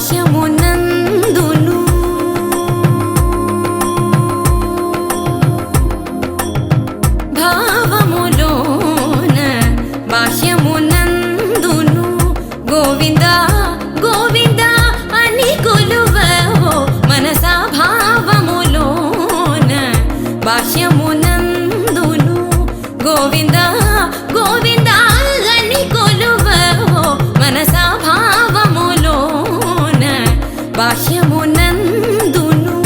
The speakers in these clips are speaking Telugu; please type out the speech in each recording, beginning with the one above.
భాష్యమునందును భావములోన భాష్యమునందును గోవింద గోవింద అని కొలువవో మనసా భావములోన భాష్యమునందును గోవింద గోవింద అని కొలువవో మనసా భావములోన భాష్యమునందును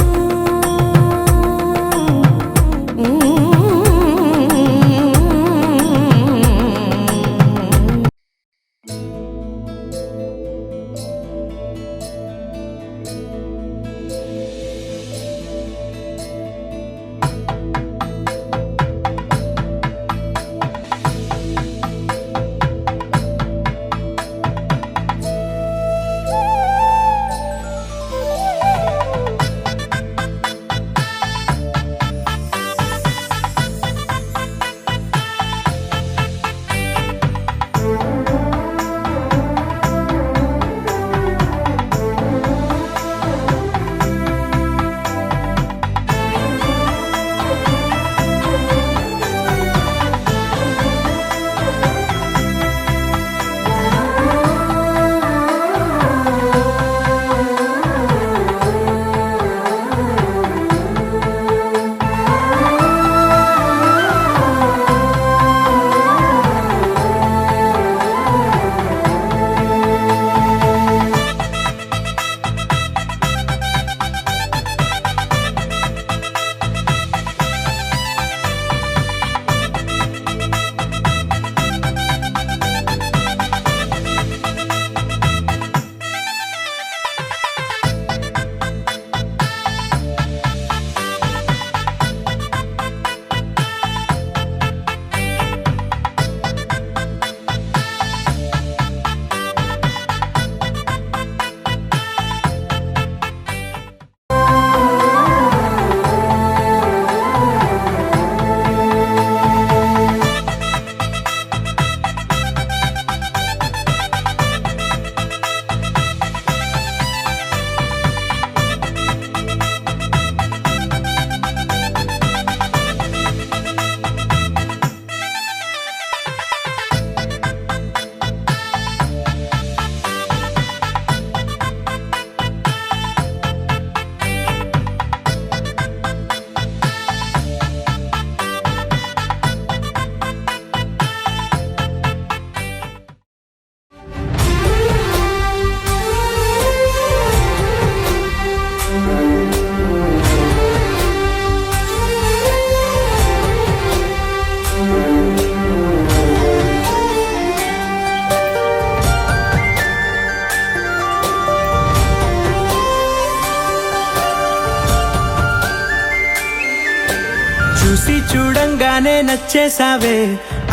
చూసి చూడంగానే నచ్చేసావే,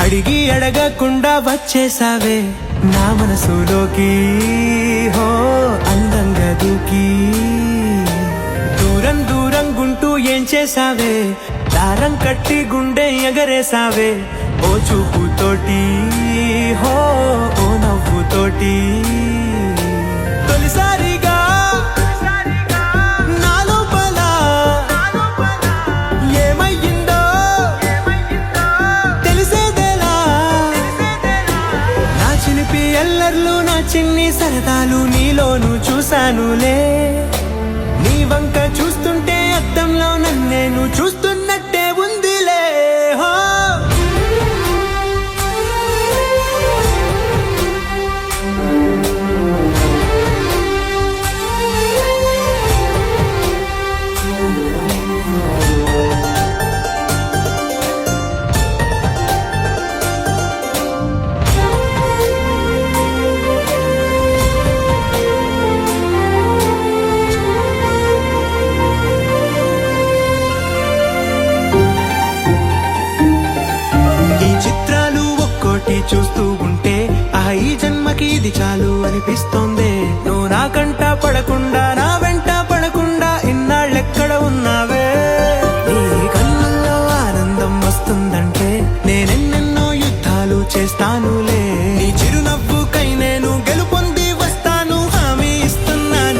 అడిగి అడగకుండా వచ్చేసావే నా మనసులోకి. హో అందంగా దూకి దూరం దూరం గుంటూ ఏం చేసావే, దారం కట్టి గుండె ఎగరేసావే ఓ చూపుతోటి. హో ఓ నవ్వుతోటి తొలిసారిగా చిన్ని సరదాలు నీలోను చూశానులే. నీ వంక చూస్తుంటే అద్దంలో నన్నేను చూస్తున్నట్టే ఉందిలే. హో చూస్తూ ఉంటే ఈ జన్మకి ఇది చాలు అనిపిస్తోంది. నువ్వు నా కంట పడకుండా నా వెంట పడకుండా ఇన్నాళ్ళెక్కడ ఉన్నావే. నీ కళ్ళల్లో ఆనందం వస్తుందంటే నేనెన్నెన్నో యుద్ధాలు చేస్తానులే. నీ చిరునవ్వుకై నేను గెలుపొంది వస్తాను హామీ ఇస్తున్నాను.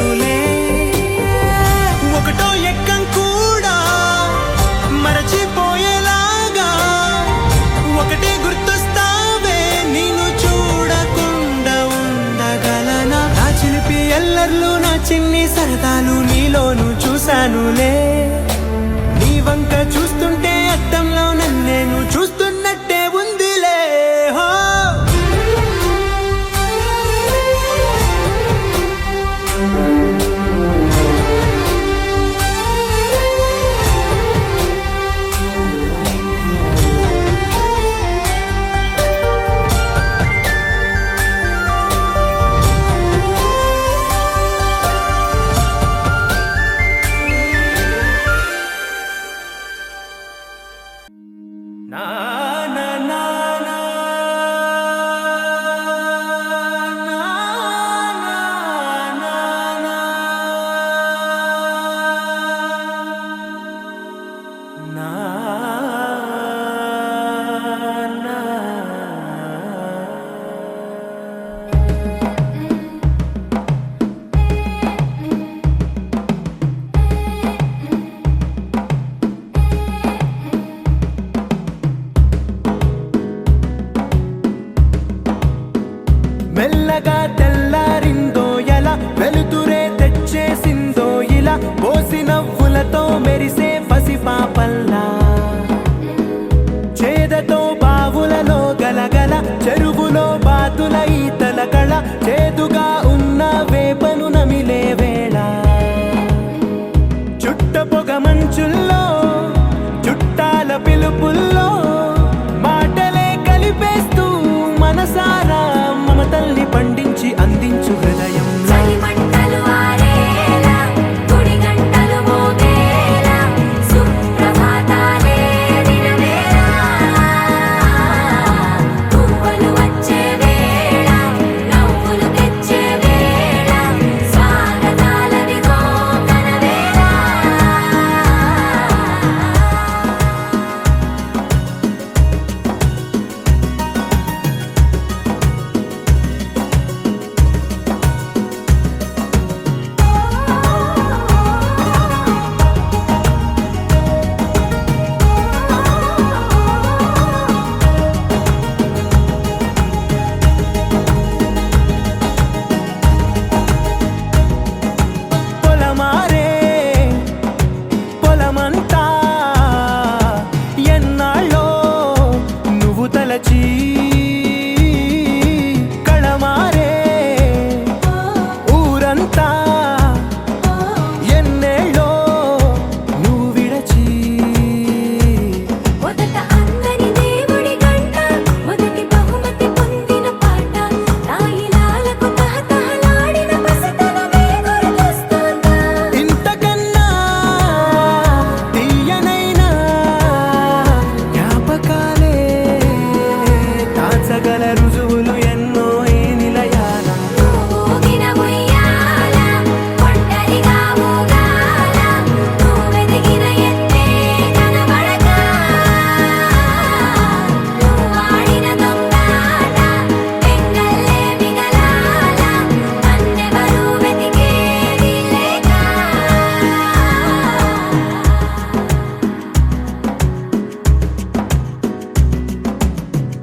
ఎన్ని సరదాలు నీలోను చూశానులే, నీ వంక చూస్తుంటే అద్దంలో నన్నేను చూస్తున్నట్టే ఉందిలే. హో నా నా నా నా మెల్లగా తెల్లారిందో ఎలా, వెలుతురే తెచ్చేసిందో ఇలా, పోసి నవ్వులతో మెరిసే పసిపాపల్లా, చేదతో బావులలో గలగల, చెరువులో బాతుల ఈతల కళ, చేదుగా ఉన్న వేపను నమిలే వేళ, చుట్ట పొగ మంచుల్లో చుట్టాల పిలుపుల్లో మాటలే కలిపేస్తూ మనసారా మమతల్ని పండించి అందించు హృదయం. చలిమంటలు ఆరేలా, గుడి గంటలు మోగేలా, సుప్రభాతాలే దినవేళ, పువ్వులు వచ్చే వేళ, నవ్వులు తెచ్చే వేళ, స్వాగతాలదిగో కనవేళ. పొలమారే పొలమంతా ఎన్నాళ్ళో నువ్వు తలచి, కళమారే ఊరంతా ఎన్నేళ్ళో నువ్వు విడచి. మొదట అందని దేవుడి గంట, మొదటి బహుమతి పొందిన పాట, తాయిలాలకు తహతహలాడిన పసితనమే గుర్తొస్తుందా? ఇంతకన్నా తీయనైనా జ్ఞాపకాలే తాచగల రుజువులు ఎన్నో ఈ నిలయాల. ఊగిన ఉయ్యాల, ఒంటరిగా ఊగాల, నువ్వెదిగిన ఎత్తే కనబడక, నువ్వాడిన దొంగాట, పెంగల్లే మిగలాల, నన్నెవరూ వెతికేది లేక.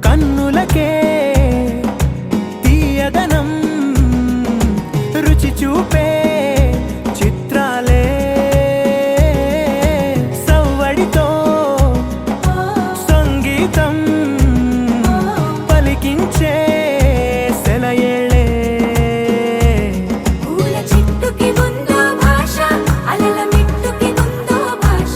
కన్నులకే తీయదనం రుచి చూపే చిత్రాలే, సవ్వడితో సంగీతం పలికించే సెలయేళే. పూల చిట్టుకి ఉందో భాష, అలల మిట్టుకి ఉందో భాష,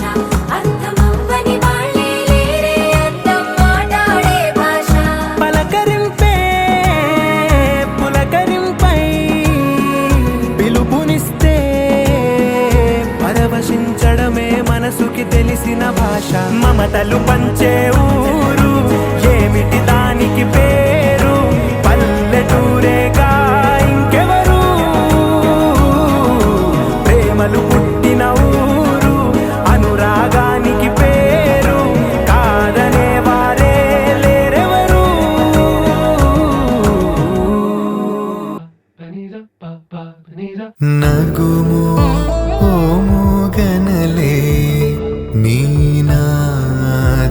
అర్థమవ్వని వాళ్ళే లేరే అర్థం మాట్లాడే భాష. పలకరింపే పులకరింపై పిలుపునిస్తే పరవశించడమే మనసుకి తెలిసిన భాష. మమతలు పంచే ఊరు ఏమిటి దానికి పేరు, పల్లెటూరేగా ఇంకెవరు, ప్రేమలు పుట్టిన ఊరు, అనురాగానికి పేరు, కాదనే వారే లేరెవరు. నగుమో ఓ మోగనలే నీ నా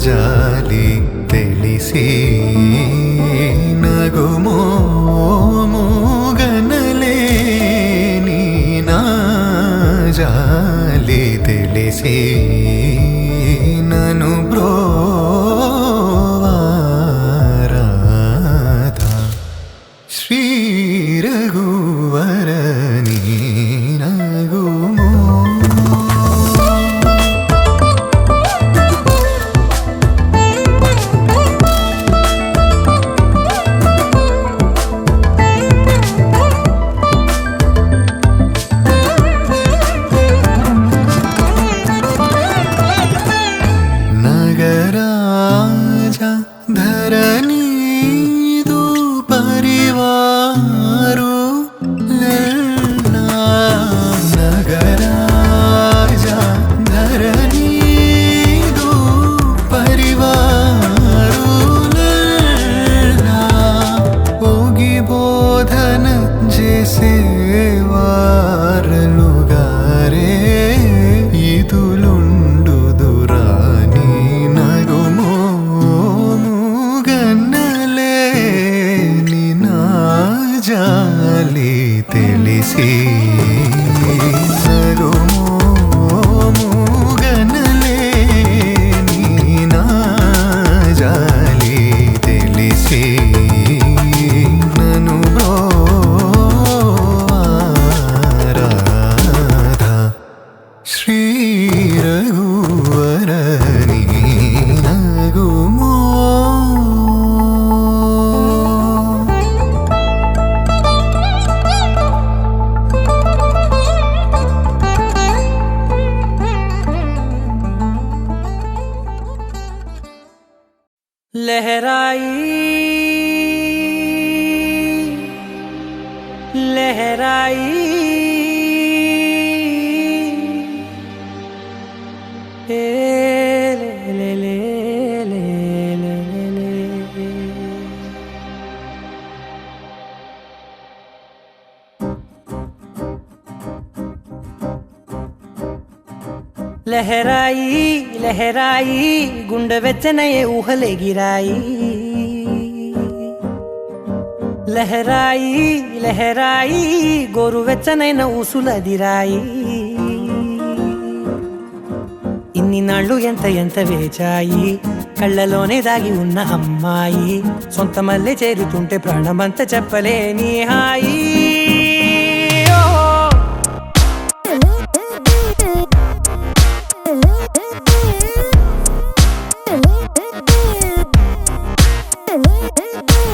జాలి తెలిసి, నగుమో ఓ మోగనలే నీ నా జాలి తెలిసి నను బ్రోవారాధా శ్రీ రఘువరని నగుమో నగరాజా ధరణీదు పరివారు లల్లా నగరాజా ధరణీదు పరివారు లల్లా ఓగి బోధన చేసేవారలుగారే ఇదులుండుదురాని నగుమోముగన్నలేని నా జాలి తెలిసి నగుమోముగన్నలేని నా జాలి తెలిసి నను బ్రోవారాధా శ్రీ రఘువరని నగుమో लहराई ए ले ले ले ले ले ले लहराई लहराई गुंड వెచ్చనయే ఊహలే గిరాయి లహరాయి లహరాయి గోరువెచ్చనైన ఊసులదిరాయి ఇన్ని నాళ్ళు ఎంత ఎంత వేచాయి కళ్ళలోనే దాగి ఉన్న అమ్మాయి సొంత మల్లె చేరుతుంటే ప్రాణమంత చెప్పలేని హాయి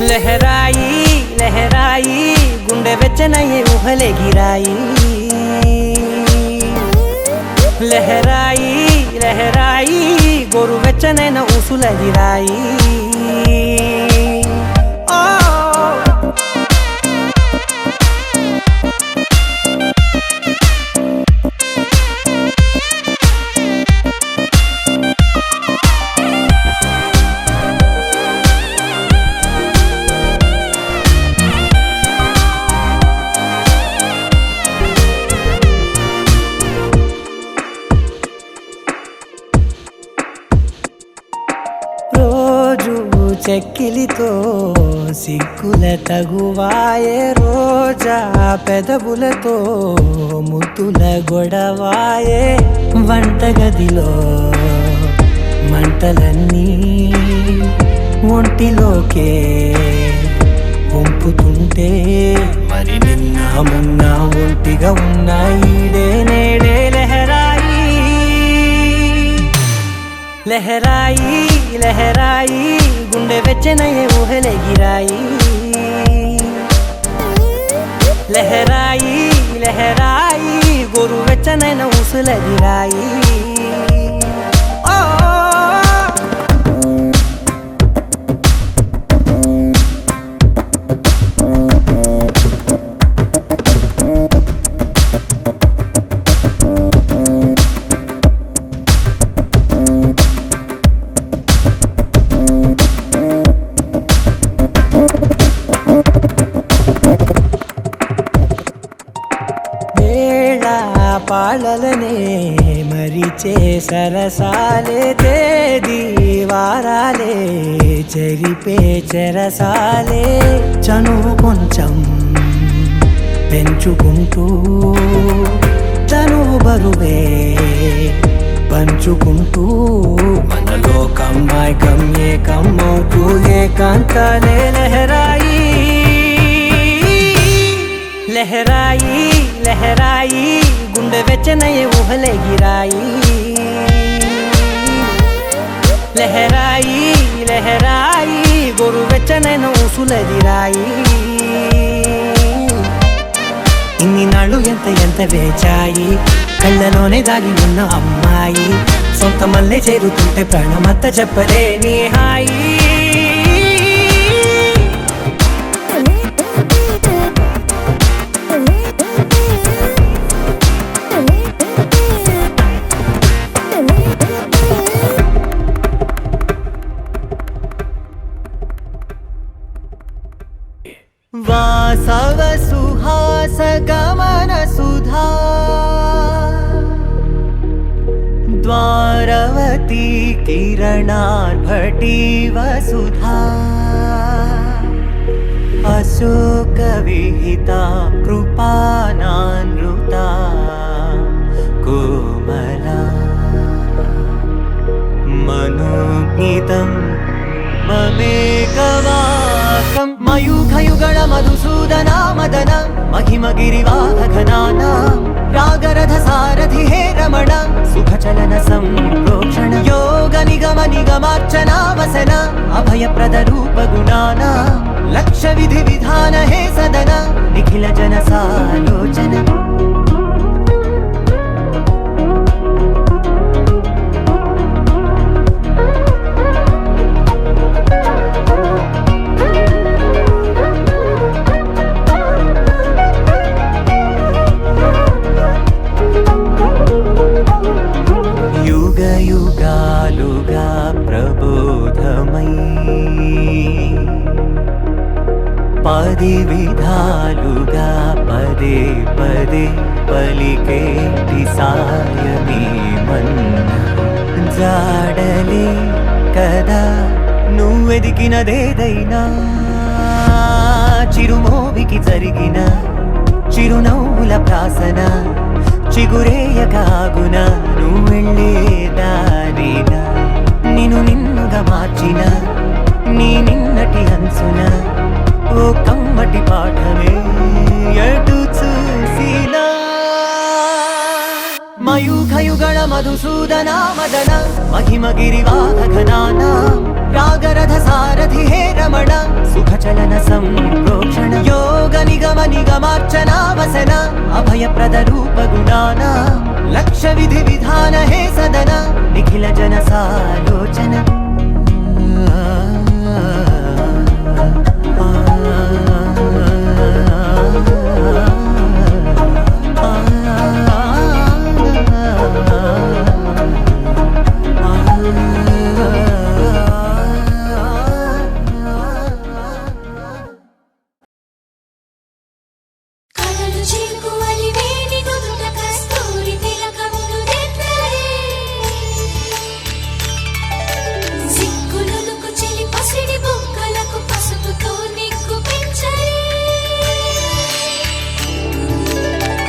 లహరాయి లహరాయి గుండె వెచ్చనయ్యే ఊహలే గిరాయి లహరాయి లహరాయి గోరు వెచ్చనైన ఊసులదిరాయి చెక్కిలితో సిగ్గుల తగువాయే రోజా పెదవులతో ముద్దుల గొడవాయే వంటగదిలో మంటలన్నీ ఒంటిలోకే వంపుతుంటే మరి నిన్న మొన్న ఒంటిగా ఉన్న ఈడే నేడే లహరాయి లహరాయి లహరాయి గుండె వెచ్చనయ్యే ఊహలే గిరాయి లహరాయి లహరాయి గోరు వెచ్చనైన ఊసులదిరాయి పాలలనే మరిచే సరసాలే తేదీ వారాలే చెరిపే చెరసాలే చనువు కొంచెం పెంచుకుంటూ తనువు బరువు చనువే పంచుకుంటూ మనలో కమ్మాయికం ఏకమవుతూ ఏకాంతాలే లహరాయి లహరాయి లహరాయి గుండె వెచ్చనయ్యే ఊహలే గిరాయి లహరాయి లహరాయి గోరు వెచ్చనైన ఊసులదిరాయి ఇన్ని నాళ్ళు ఎంత వేచాయి కళ్ళలోనే దాగి ఉన్న అమ్మాయి సొంత మల్లె చేరుతుంటే ప్రాణమంత చెప్పలేని హాయి वासव सुहास गमन सुधा द्वारवती किरणार्भटी वसुधा अशोक विहिता कृपानानृता कोमला मनोज्ञितं ममेकवाकं मयूखयुगळ मधुसूदना मदन महिमगिरिवाहघनाना रागरथ सारथि हे रमण सुखचलन सम्प्रोक्षण योग निगम निगमार्चना वसन अभयप्रद रूप गुणाना लक्ष विधि विधान हे सदन निखिल जन सालोचन युगालुगा प्रबोधमयी पदि विधालुगा पदे पदे पलिकेटि सायमे मन्न जाडले कदा నువ్వెదికినదేదైనా చిరుమోవికి జరిగిన చిరునవ్వుల ప్రాసన చిగురేయకాగున నువ్వెళ్ళే దారిన నిన్ను నిన్నుగా మార్చిన నీ నిన్నటి హంసున ఓ కమ్మటి పాఠమే ఎటు చూసినా మయూఖయుగళ మధుసూదనా మదన महिमगिरिवाहघनाना रागरथ सारथि हे रमण सुखचलन सम्प्रोक्षण योग निगम निगमार्चना वसन अभयप्रद रूप गुणाना लक्ष विधि विधान हे सदन निखिल जन सालोचन కలలు చిలుకువలి వేణి నుదుట కస్తూరి తిలకములు దిద్దరే సిగ్గులుకు చిలి పసిడి బుగ్గలకు పసుపుతో నిగ్గు పెంచరే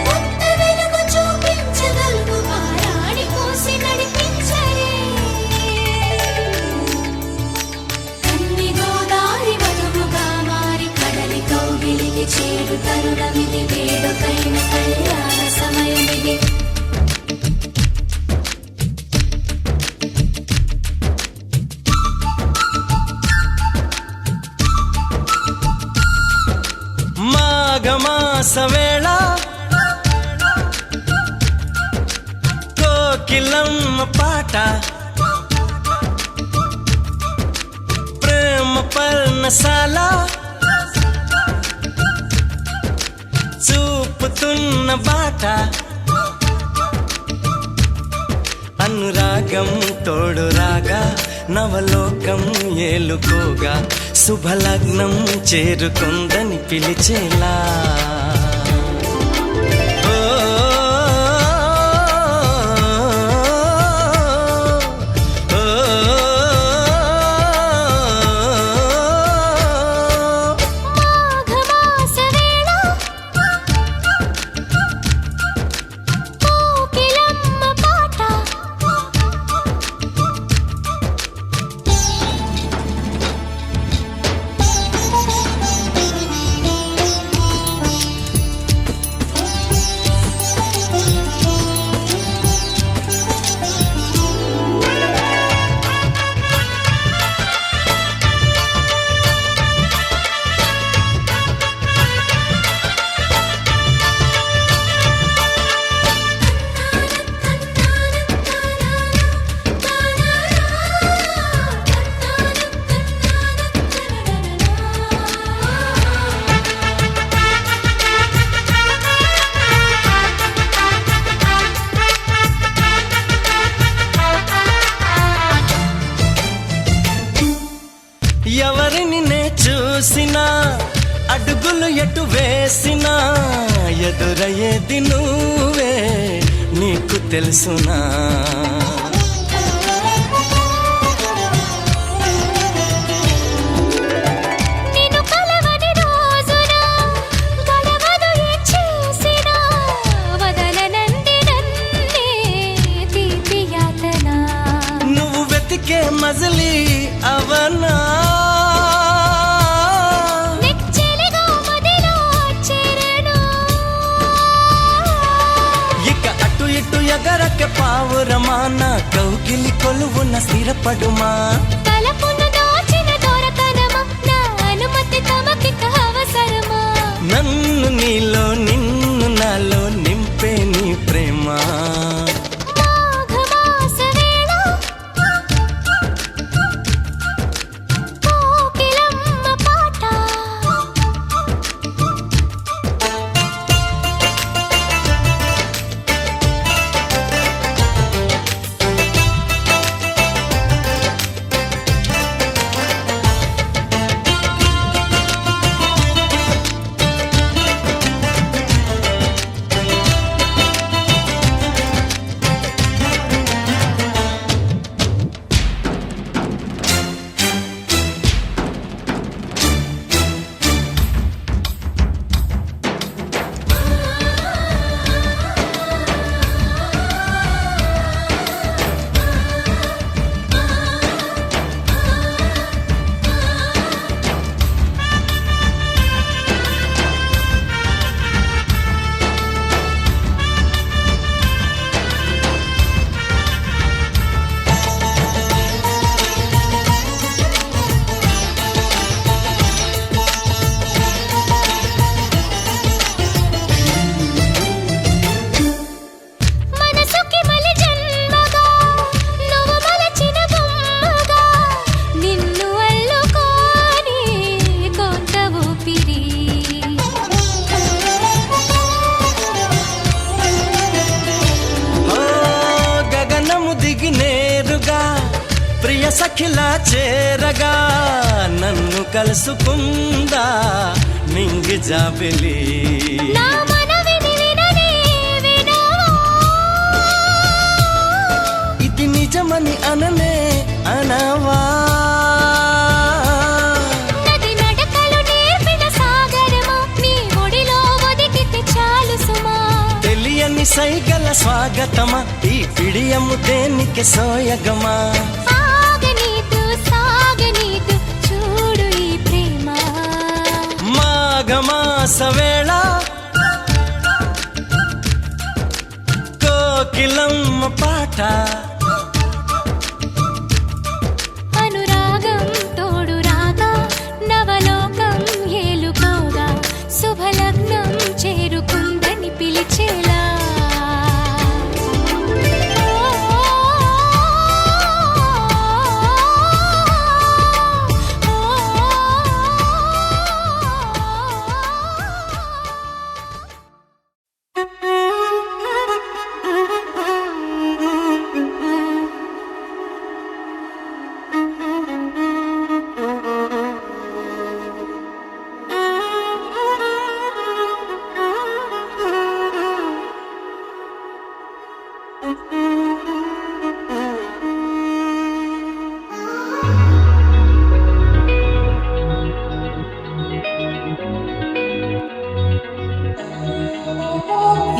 కొత్త వెలుగు చూపించగలుగు పారాణి పోసి నడిపించరే కన్ని గోదారి వధువుగా మారి కడలి కౌగిలికి చేరు తరుణమిది వేడుకైన కళ్యాణ సమయమిది మాఘమాస వేళ కోకిలమ్మ పాట ప్రేమ పర్ణశాల చూపుతున్న బాట అనురాగం తోడు రాగా నవలోకం ఏలుకోగా శుభలగ్నం చేరుకుందని పిలిచేలా ఓ, ఓ, ఓ, మాఘమాస వేళ కోకిలమ్మ ఎటు వేసినా ఎదురయ్యేది నువ్వే నీకు తెలుసునా నిన్ను కలవని రోజున గడవదు ఏం చేసినా వదలనంది నన్నే తీపి యాతన నువ్వు వెతికే మజిలీ అవనా నెచ్చెలిగా మదిలో చేరను ఇక అటు ఇటు ఎగరక పావురమా నా కౌగిలి కొలువున స్థిరపడుమా తలపును దాచిన దొరకనమా నా అనుమతి తమకిక అవసరమా నన్ను నీలో నిన్ను నాలో నింపే నీ ప్రేమ మాఘమాస వేళ కోకిలమ్మ పాట మనసుకి మలి జన్మగా నువ్వు మలచిన బొమ్మగా నిన్ను అల్లుకొని కొంత ఊపిరి ఓ గగనము దిగి నేరుగా ప్రియ సఖిలా చేరగా నన్ను కలుసుకుందా నింగి జాబిలి నా మనవిని విననే వినవా ఇది నిజమని అననే అనవా నది నడకలు నేర్పిన సాగరమా నీ ఒడిలో ఒదిగితే చాలు సుమా తెలియని సైగల స్వాగతమా ఈ పిడియము దేనికి సోయగమా ఆగనీదు సాగనీదు చూడు ఈ ప్రేమ మాఘమాస వేళ కోకిలమ్మ పాట అనురాగం తోడు రాగా నవలోకం ఏలుకోగా శుభలగ్నం చేరుకుందని పిలిచేలా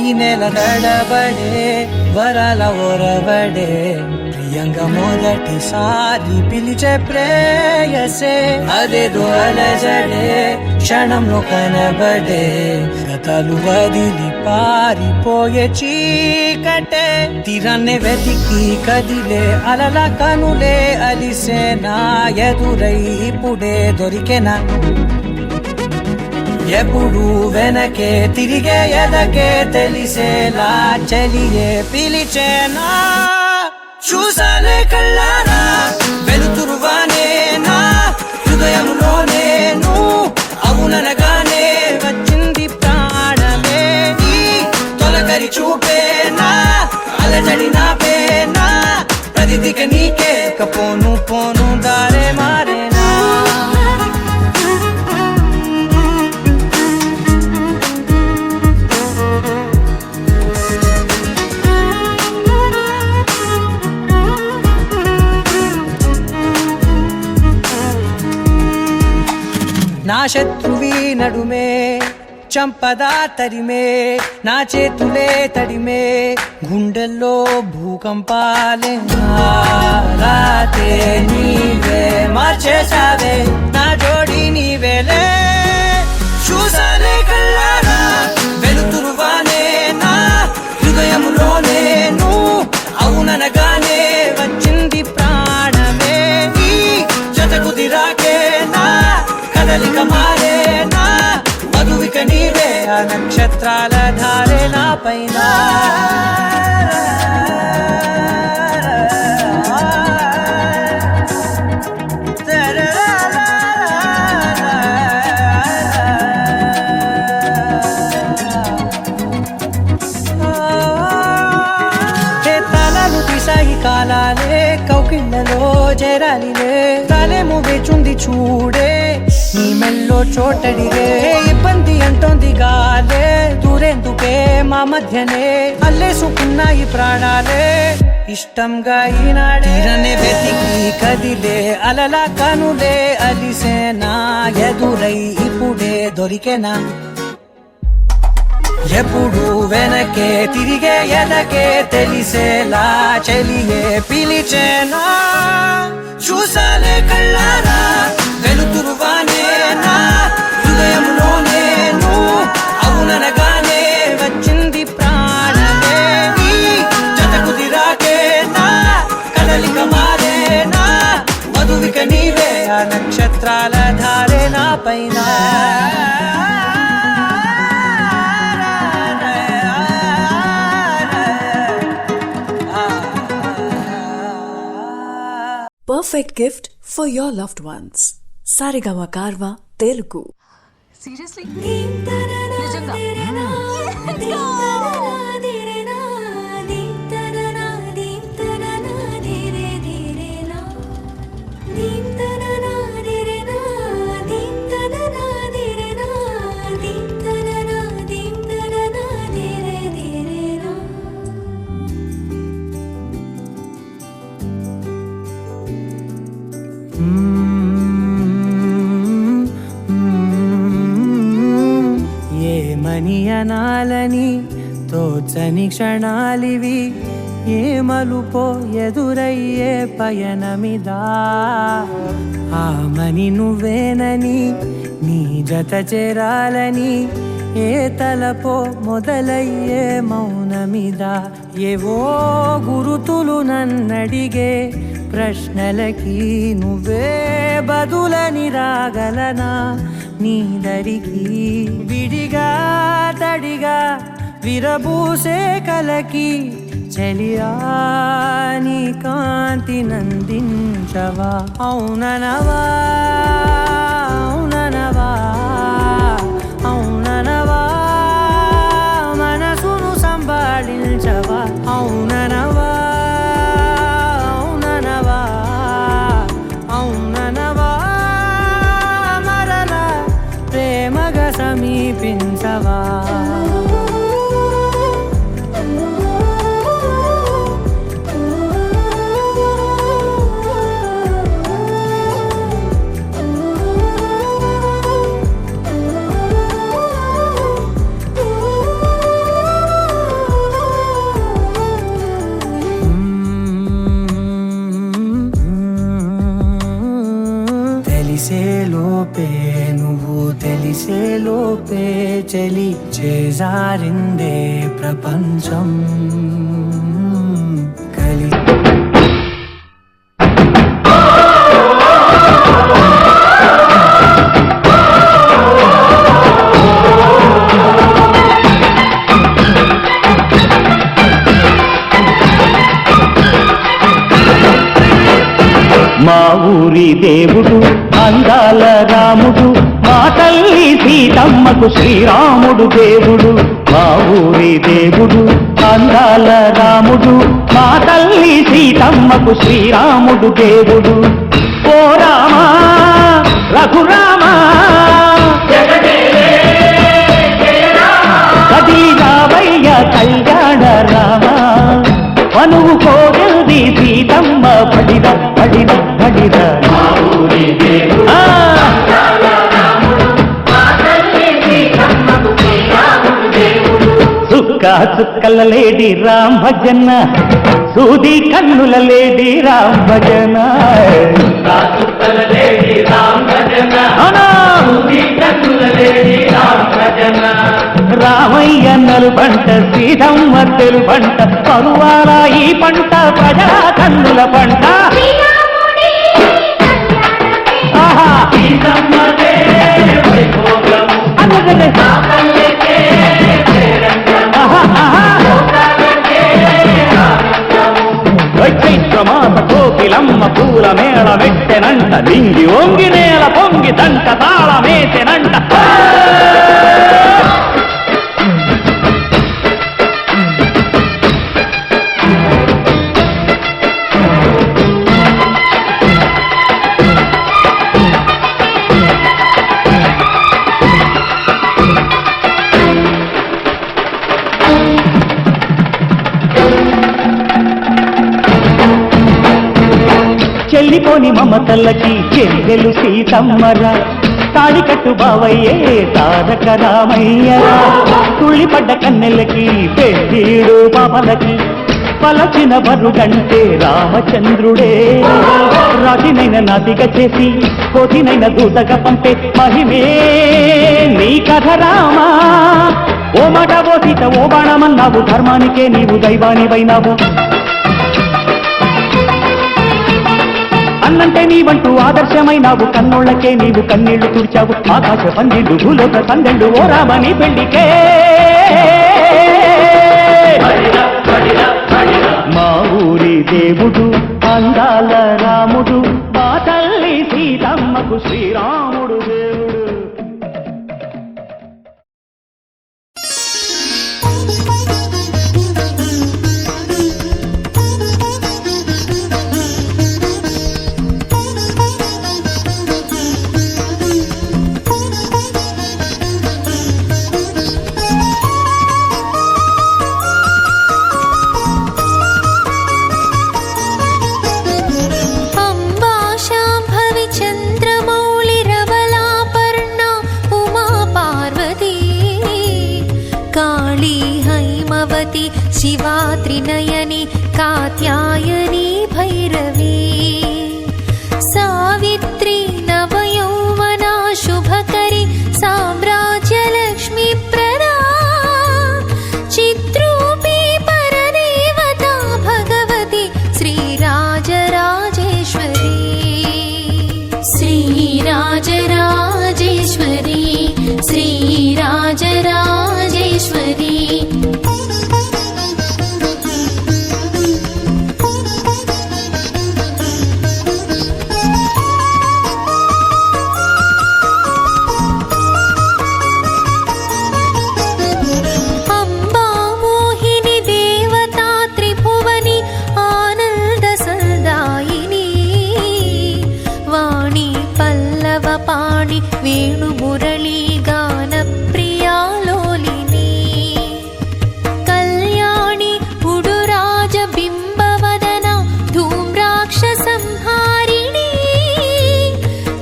ఈ నెల నడబడే వరాల ఒరవడే ప్రియంగా మొదటిసారి పిలిచే ప్రేయసే అదేదో అలజడే క్షణంలో కనబడే గతాలు వదిలి పారిపోయే చీకటే తీరాన్నే వెతికి కదిలే అలల కనులే అలిసే నా ఎదురై ఇప్పుడే దొరికెనా ఎప్పుడు వెనకే తిరిగే ఎదకే తెలిసేలా చెలియే పిలిచేనా చూసానే కళ్ళారా వెలుతురువానే నా హృదయంలోనే నువ్వు అవుననగానే వచ్చింది ప్రాణమే నీ తొలకరి చూపేనా అలజడి నా పేనా ప్రతిదిక నీకే పోను పోను దారే మారేనా శత్రువి నడుమే చంపదా తరిమే నా చేతులే తడిమే గుండెల్లో భూకంపాలే రాతే నీవే మార్చేసావే నా జోడి నీవేలే చూసానే కళ్ళారా వెలుతురువానే నా హృదయములోనే నువ్వు అవుననగానే వచ్చింది ప్రాణమే నీ జతకు దిరాకే నా కదలిక మారే నా మధువిక నీవే ఆ నక్షత్రాల ధారే నా పైన తలలు తీసాయి కాలాలే కౌకిళ్ళలో చేరాలిలే తలేము వేచుంది చూడే నీ మెల్లో చోటడిగే ఇబ్బంది అంటోంది గాలే దూరేందుకే మా మధ్యనే అల్లేసుకున్నాయి ప్రాణాలే ఇష్టంగా ఈనాడేరనే వెతికి కదిలే అలలా కనులే అలిసేనా ఎదురై ఇప్పుడే దొరికేనా ఎప్పుడు వెనకే తిరిగే ఎదకే తెలిసేలా చెలియే పిలిచేనా చూసాలే కళ్ళారా వెలుతురువానే నా హృదయంలోనే నువ్వు అవుననగానే వచ్చింది ప్రాణమే నీ జతకు దిరాకే నా కదలిక మారే నా మధువిక నీవే ఆ నక్షత్రాల ధారే నా పైన Perfect gift for your loved ones. Sarigama Karva Telugu. Seriously ఏమని అనాలని తోచని క్షణాలివి ఏ మలుపో ఎదురయ్యే పయనమిదా ఆమని నువ్వేనని నీ జత చేరాలని ఏ తలపో మొదలయ్యే మౌనమిదా ఏవో గురుతులు నన్నడిగే ప్రశ్నలకి నువ్వే బదులని రాగలనా నీ దరికి విడిగా తడిగా విరబూసే కలకి చలియా నీ కాంతి నందించవా అవుననవా అవుననవా అవుననవా మనసును సంభాళించవా అవుననవా అవుననవా అవుననవా మరలా ప్రేమగా సమీపించవా తెలిసేలోపే నువ్వు తెలిసేలోపే చలి చేజారిందే ప్రపంచం కలి మా ఊరి దేవుడు అందాల రాముడు మా తల్లి సీతమ్మకు శ్రీరాముడు దేవుడు మా ఊరి దేవుడు అందాల రాముడు మా తల్లి సీతమ్మకు శ్రీరాముడు దేవుడు ఓ రామా రఘురామా కదిలిరావయ్య కళ్యాణ రామా మనువు కోగల్ది సీతమ్మ పడిద పడిద పడిద మా ఊరి దేవుడు చుక్క చుక్కల లేడి రామ్ భజన సూది కన్నుల లేడి రామ్ భజన చుక్కల లేడి రామ్ భజన సూది కన్నుల లేడి రామ్ భజన రామయ్య నలుబంట సీతమ్మ తెలుబంట పరువాల ఈ పంట ప్రజా కన్నుల పంట ఆహా సీతమ్మదే వైభోగము అనగలే చైత్రమాస కోకిలమ్మ పూల మేళ మెట్టెనంట నింగి ఒంగి నేల పొంగి దంట తాళమేసెనంట చెల్లిపోని మమతల్లకి చెల్లెలు సీతమ్మరా తాడికట్టు బావయ్యే తారక రామయ్యరా తుళ్ళిపడ్డ కన్నెలకి పెద్దీడు పాపలకి పలచిన బరుగంటే రామచంద్రుడే రాతినైన నాతిక చేసి కోతినైన దూతగా పంపే మహిమే నీ కథ రామా ఓ మాట ఓ సీత ఓ బాణమన్నావు ధర్మానికే నీవు దైవానివైనావు అన్నంటే నీవంటూ ఆదర్శమైనావు కన్నోళ్లకే నీవు కన్నీళ్లు తుడిచావు ఆకాశ పందిళ్ళు భూలోక సందెళ్ళు ఓ రామని పెళ్లికే మా ఊరి దేవుడు అందాల రాముడు మా తల్లి సీతమ్మకు శ్రీరాముడు దేవుడు शिवा त्रिनयनी कात्यायनी भैरवी सावित्री नवयौवना शुभकरी साम्राज्यलक्ष्मी प्रदा चित्रूपी परदेवता भगवती श्रीराजराजेश्वरी श्रीराजराजेश्वरी श्रीराजराजेश्वरी वेणु मुरली गान प्रिया लोलिनी कल्याणी उडुराज बिंबवदना धूम्राक्ष संहारिणी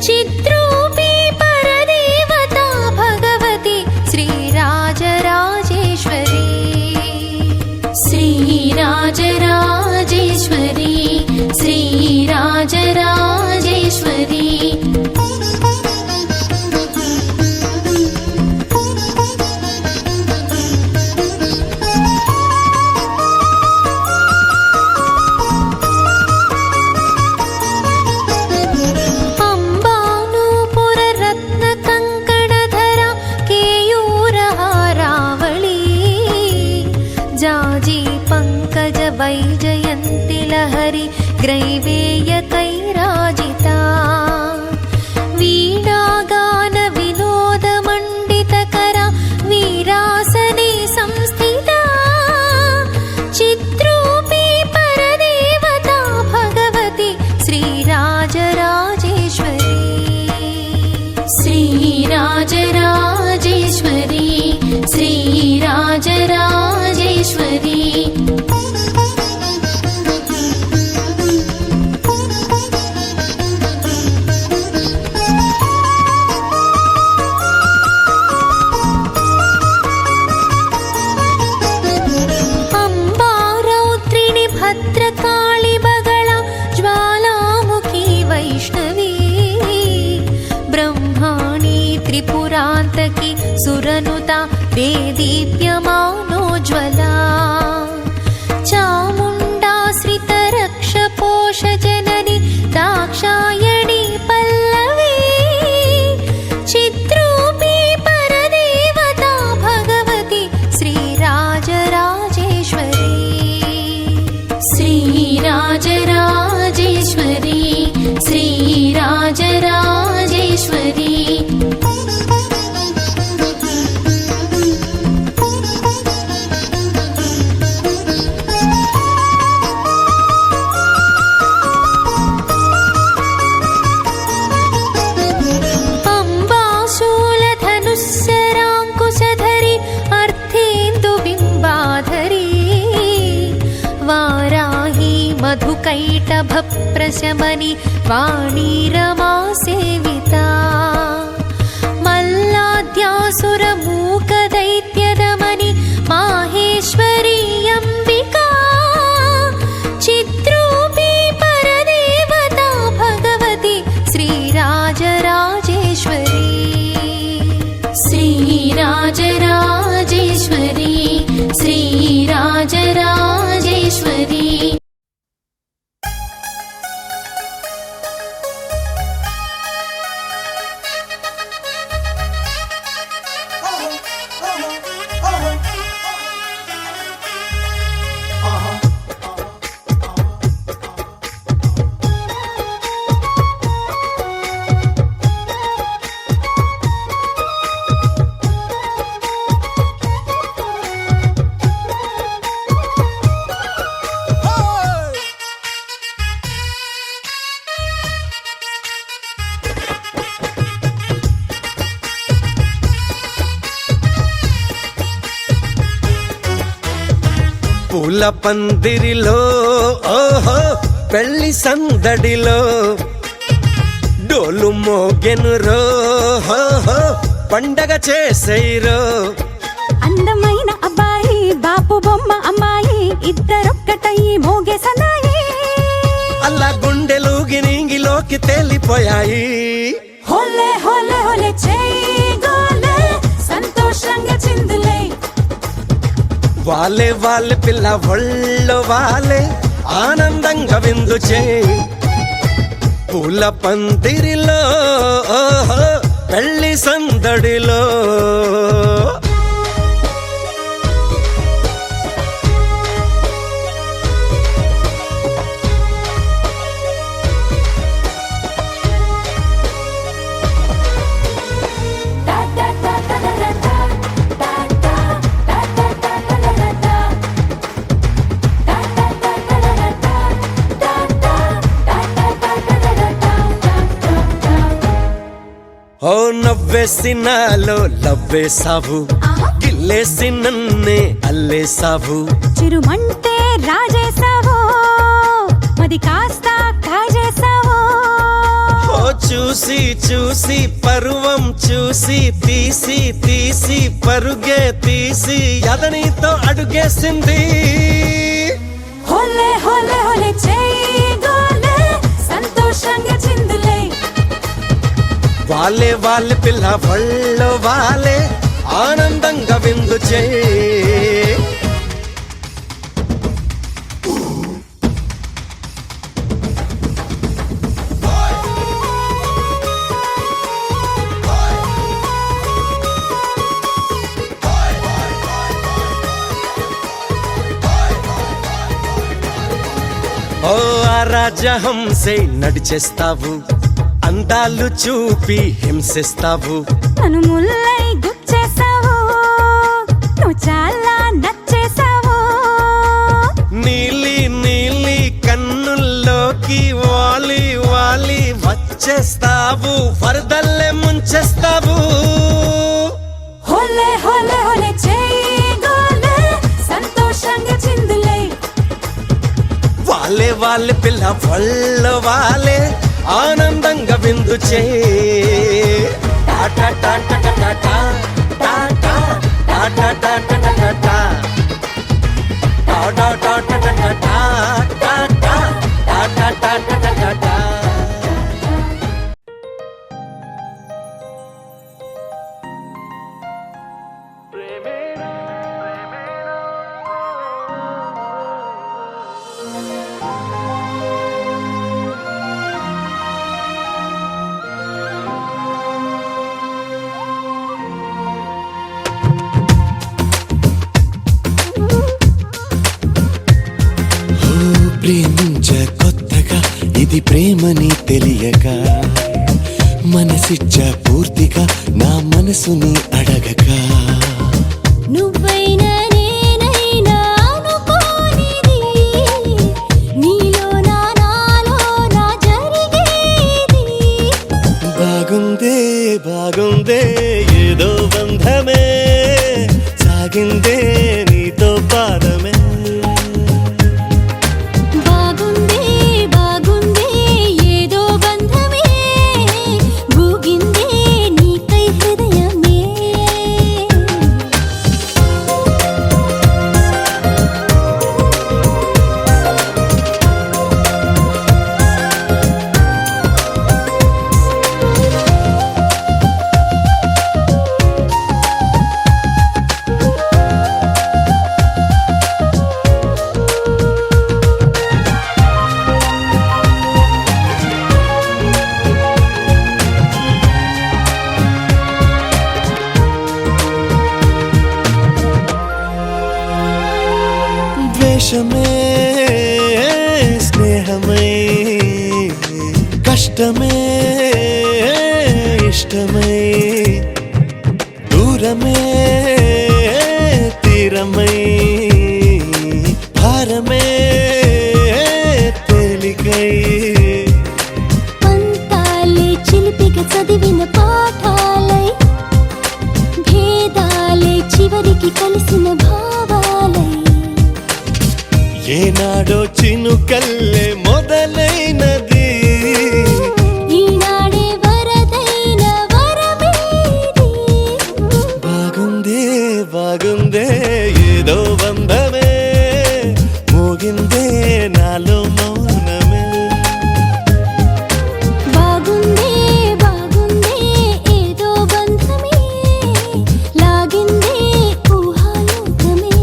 चित्रूपी परदेवता भगवती श्रीराजराजेश्वरी श्रीराजराजेश्वरी श्रीराजराजेश्वरी वैजयन्ति लहरी ग्रैवेय कैराजिता वीणागान विनोद मण्डितकरा वीरासने संस्थिता चित्रूपी परदेवता भगवती श्रीराजराजेश्वरी श्रीराजराजेश्वरी श्रीराजराजेश्वरी देदीप्यमानोज्ज्वला चामुण्डाश्रितरक्षपोषजननी दाक्षायणी पल्लवी चिद्रूपी परदेवता भगवती श्रीराजराजेश्वरी श्रीराजराजेश्वरी श्रीराजराजेश्वरी अम्बाशूलधनुस्सराङ्कुशधरी अर्थेन्दुबिम्बाधरी वाराही मधुकैटभप्रशमनि वाणी रमा सेविता मल्लाद्यासुरमूकदैत्यदमनि माहेश्वरी अम्बिका चिद्रूपी परदेवता भगवती श्रीराजराजेश्वरी श्रीराजराजेश्वरी श्रीराजराजेश्वरी పూల పందిరిలో ఓహో పెళ్లి సందడిలో డోలు మోగెను రో పండగ చేసేరో అందమైన అబ్బాయి బాపు బొమ్మ అమ్మాయి ఇద్దరొక్కటయి మోగే సనాయి అలా గుండెలుగి నింగిలోకి తేలిపోయాయి హోలే హోలే హోలే చేయి గోలే సంతోషంగా చిందులే వాలే వాళ్ళే పిల్ల ఒళ్ళో వాలే ఆనందంగా విందు చేయి పూల పందిరిలో ఓహో పెళ్లి సందడిలో ఓ నవ్వేసి నాలో లవ్వేసావు గిల్లేసి నన్నే అల్లేసావు చిరుమంటే రాజేసావో మది కాస్త కాజేసావో ఓ చూసి చూసి పరువం చూసి తీసి తీసి పరుగే తీసి అదనితో అడుగేసింది హోలే హోలే హోలే చేయి గోలే సంతోషంగా చిందులే వాలే వాళ్ళే పిల్ల ఒళ్ళో వాలే ఆనందంగా విందు చేయి ఓ ఆ రాజహంసే నడిచేస్తావు అందాలు చూపి హింసిస్తావు నన్ను ముల్లై గుచ్చేసావు నువ్వు చాలా నచ్చేసావు నీలి నీలి కన్నుల్లోకి వాలి వాలి వచ్చేస్తావు వరదల్లే ముంచేస్తావు హోలే హోలే హోలే చేయి గోలే సంతోషంగా చిందులే వాలే వాళ్ళే పిల్ల ఒళ్ళో వాలే ఆనందంగా విందు చేయి టాటా టాటా టాటా టాటా టాటా టాటా టాటా టాటా టాటా టాటా టాటా టాటా టాటా టాటా ప్రేమే ప్రేమించ కొత్తగా ఇది ప్రేమని తెలియక మనసిచ్చ పూర్తిగా నా మనసుని అడగక నువ్వైనా నేనైనా అనుకోనిది నీలో నాలో నా జరిగేది బాగుందే బాగుందే ఏదో బంధమే సాగిందే నీతో పాదమే బాగుంది బాగుంది ఏదో బంధమే గూగిందే నీకై హృదయమే ద్వేషమే స్నేహమై కష్టమే ఇష్టమై దూరమే తీరమై భారమే తేలికై పంతాలే చిలిపిగా చదివిన పాఠాలై భేదాలే చివరికి కలిసిన భావాలై ఏనాడో చినుకల్లే మొదలైనది ఈనాడే వరదైన వరమేది బాగుందే బాగుందే ఏదో బంధమే మోగిందే నాలో మౌనమే బాగుంది బాగుంది ఏదో బంధమే లాగింది ఊహాలోకమే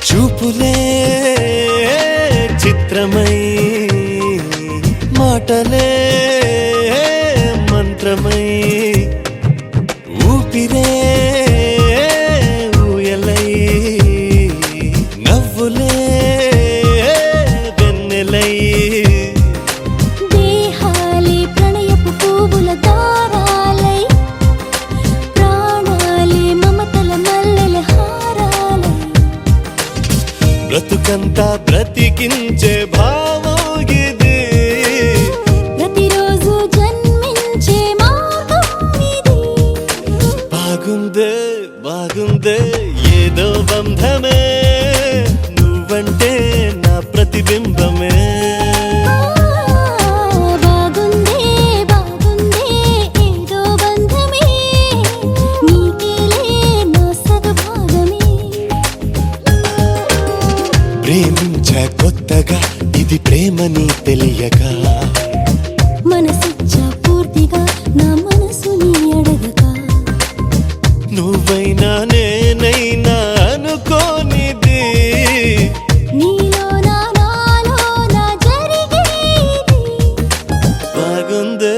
చూపులే చిత్రమై మాటలే మంత్రమై ఊపిరే ఊయలై నవ్వులే వెన్నెలై దేహాలే ప్రణయపు పువ్వుల దారాలై ప్రాణాలే మమతల మల్లెల హారాలై బ్రతుకంతా బ్రతికించే భావం ఇది ప్రతిరోజు జన్మించే మార్గం ఇది బాగుందే బాగుందే ఏదో బంధమే నువ్వంటే నా ప్రతిబింబమే బాగుంది బాగుంది ఏదో బంధమే నీకేలే నా సగభాగమే ప్రేమించ కొత్తగా ఇది ప్రేమని తెలియక మనసిచ్చ పూర్తిగా నా మనసుని అడగక నువ్వైనా నేనైనా అనుకోనిది నీలో నాలో నా జరిగేది బాగుందే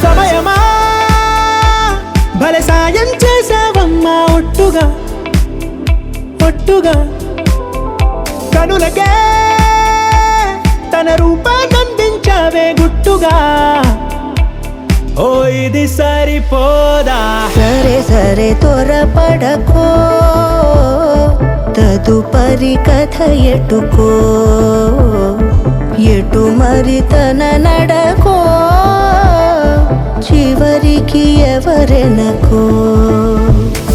సమయమా భలే సాయం చేసావమ్మా ఒట్టుగా ఒట్టుగా కనులకే తన రూపాన్నందించావే గుట్టుగా ఓ ఇది సరిపోదా సరే సరే త్వరపడకో తదుపరి కథ ఎటుకో ఎటు మరి తన నడకో చివరికి ఎవరెనకో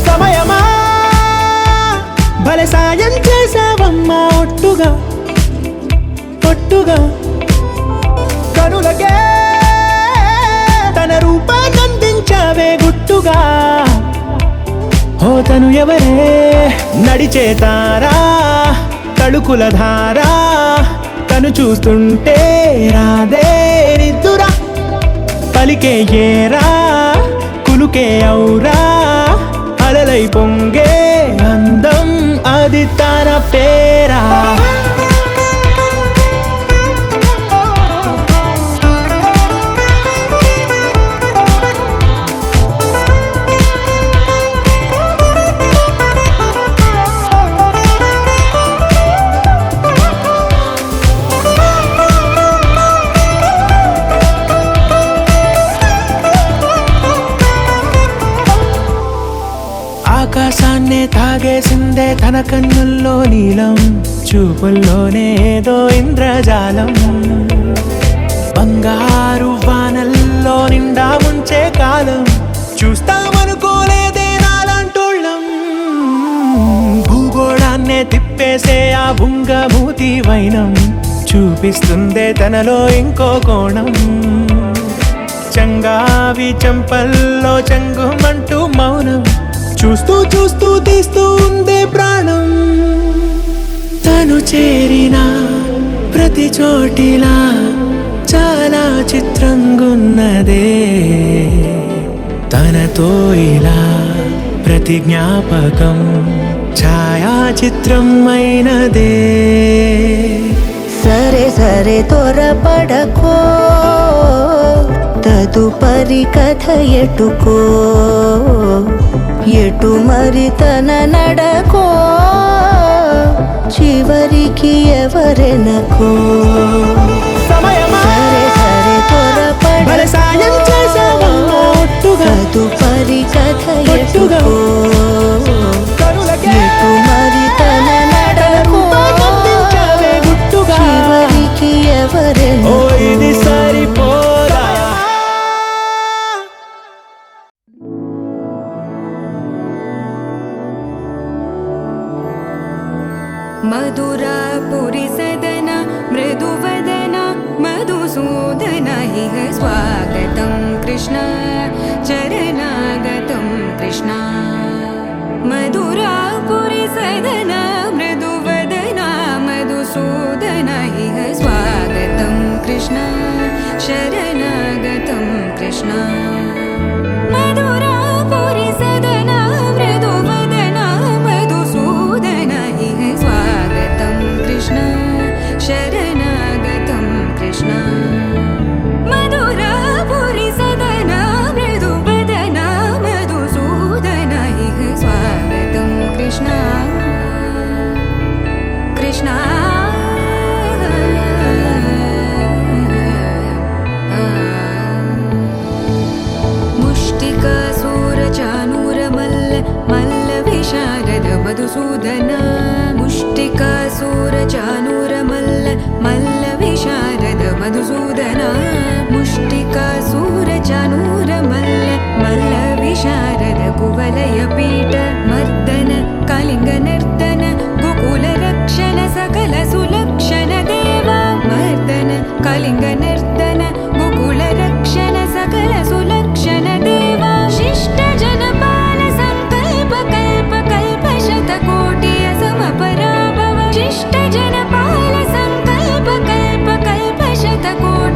సమయమా భలే సాయం చేసావమ్మా ఒట్టుగా ఒట్టుగా కనులకే తన రూపాన్నందించావే గుట్టుగా ఓ తను ఎవరే నడిచే తారా తళుకుల ధారా తను చూస్తుంటే రాదే నిద్దురా పలికే ఏరా కులుకే ఔరా అలలై పొంగే అందం అది తన పేరా ఆకాశాన్నే తాగేసిందే తన కన్నుల్లో నీలం చూపుల్లోనే ఏదో ఇంద్రజాలం బంగారు వానల్లో నిండా ముంచే కాలం చూస్తామనుకోలేదే నాలాంటోళ్ళం భూగోళాన్నే తిప్పేసే ఆ బుంగమూతి వైనం చూపిస్తుందే తనలో ఇంకో కోణం చంగావి చంపల్లో చంగుమంటూ మౌనం చూస్తూ చూస్తూ తీస్తూ ఉందే ప్రాణం తను చేరిన ప్రతి చోటిలా చాలా చిత్రంగున్నదే తనతో ఇలా ప్రతి జ్ఞాపకం ఛాయాచిత్రం అయినదే సరే సరే త్వరపడకో తదుపరి కథ ఎటుకో ఎటు మరి తన నడకో చివరికి ఎవరెనకో సరే సరే త్వరపడకో తదుపరి కథ ఎటుకో ఎటు మరి తన నడకో చివరికి ఎవరెనకో ఇది సరిపోదా मधुरापुरी सदन मृदुवदन मधुसूदन इह स्वागतं कृष्ण चरणागतं कृष्ण मधुरापुरी सदन मृदुवदन मधुसूदन इह स्वागतं कृष्ण शरणागतं कृष्ण मधुरापुरी सदन मृदुवदन मधुसूदन इह स्वागतं कृष्ण शरणागतं कृष्ण मधुरापुरी सदन मृदुवदन मधुसूदन इह स्वागतं कृष्ण कृष्ण मुष्टिकासूरचानूरमल्ल मल्लविशारद मधुसूदन मुष्टिकासूरचानूरमल्ल मल्लविशारद मधुसूदन मुष्टिकासूरचानूरमल्ल मल्लविशारद कुवलयपीठ मर्दन कलिङ्गनर्दन गोकुलरक्षण सकल सुलक्षण देवा मर्दन कलिङ्गनर्दन गोकुलरक्षण सकल सुलक्षण देवा शिष्ट जनपाल संकल्प कल्प कल्प शतकोटि असमपराभव शिष्ट जनपाल संकल्प कल्प कल्प शतकोटि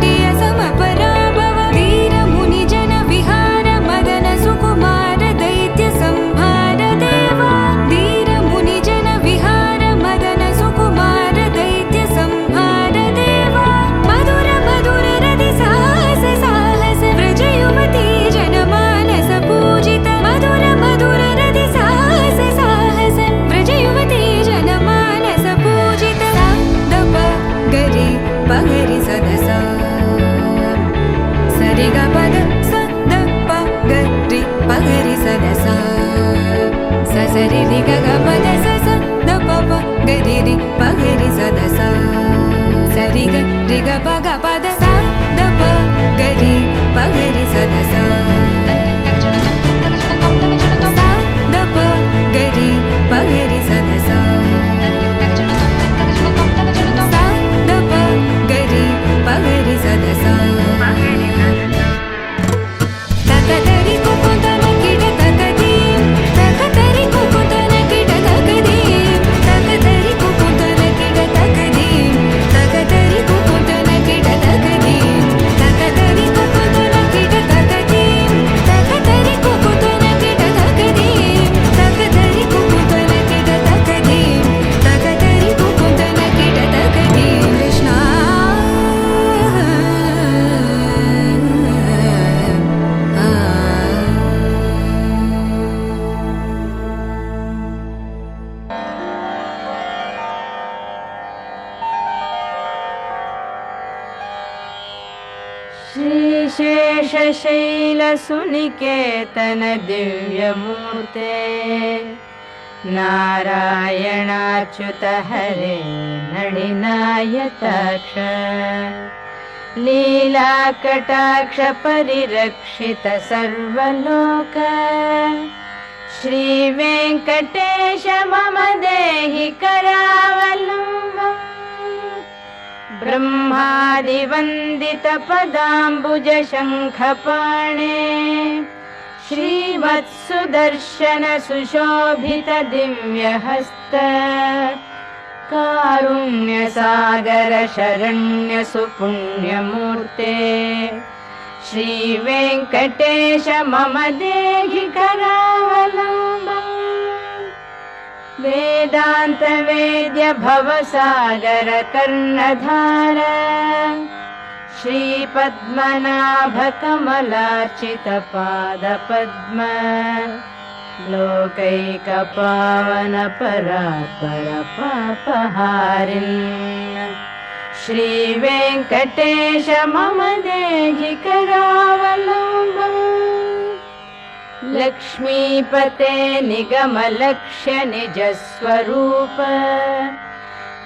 शेषशैलसुनिकेतन दिव्यमूर्ते नारायणाच्युत हरे नळिनायताक्ष लीलाकटाक्ष परिरक्षित सर्वलोक श्रीवेङ्कटेश मम देहि करावलम्बम् ब्रह्मादिवन्दित पदाम्बुज शङ्खपाणे श्रीवत्सुदर्शन सुशोभित दिव्यहस्त कारुण्यसागर शरण्य सुपुण्यमूर्ते श्रीवेङ्कटेश मम देहि करावलम्बम् वेदान्त वेद्य भवसागर कर्णधार श्रीपद्मनाभ कमलार्चित पादपद्म लोकैकपावन परात्पर पापहारिन् श्रीवेङ्कटेश मम देहि करावलम्बम् लक्ष्मीपते निगमलक्ष्य निजस्वरूप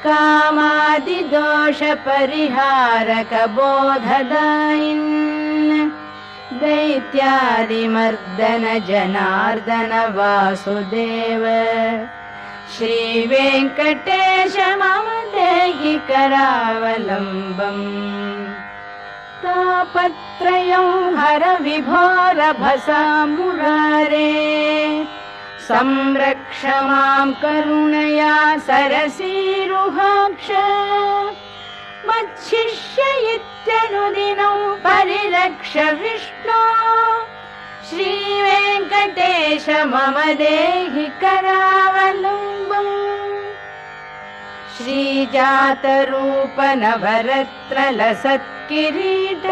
कामादिदोष परिहारक बोधदायिन् दैत्यादिमर्दन जनार्दन वासुदेव श्रीवेङ्कटेश मम देहि करावलम्बम् तापत्रयं हर विभोरभसा मुरारे संरक्ष मां करुणया सरसीरुहाक्ष मच्छिष्य इत्यनुदिनं परिरक्ष विष्णो श्रीवेङ्कटेश मम देहि करावलम्बम् श्रीजातरूप नवरत्न लसत्किरीट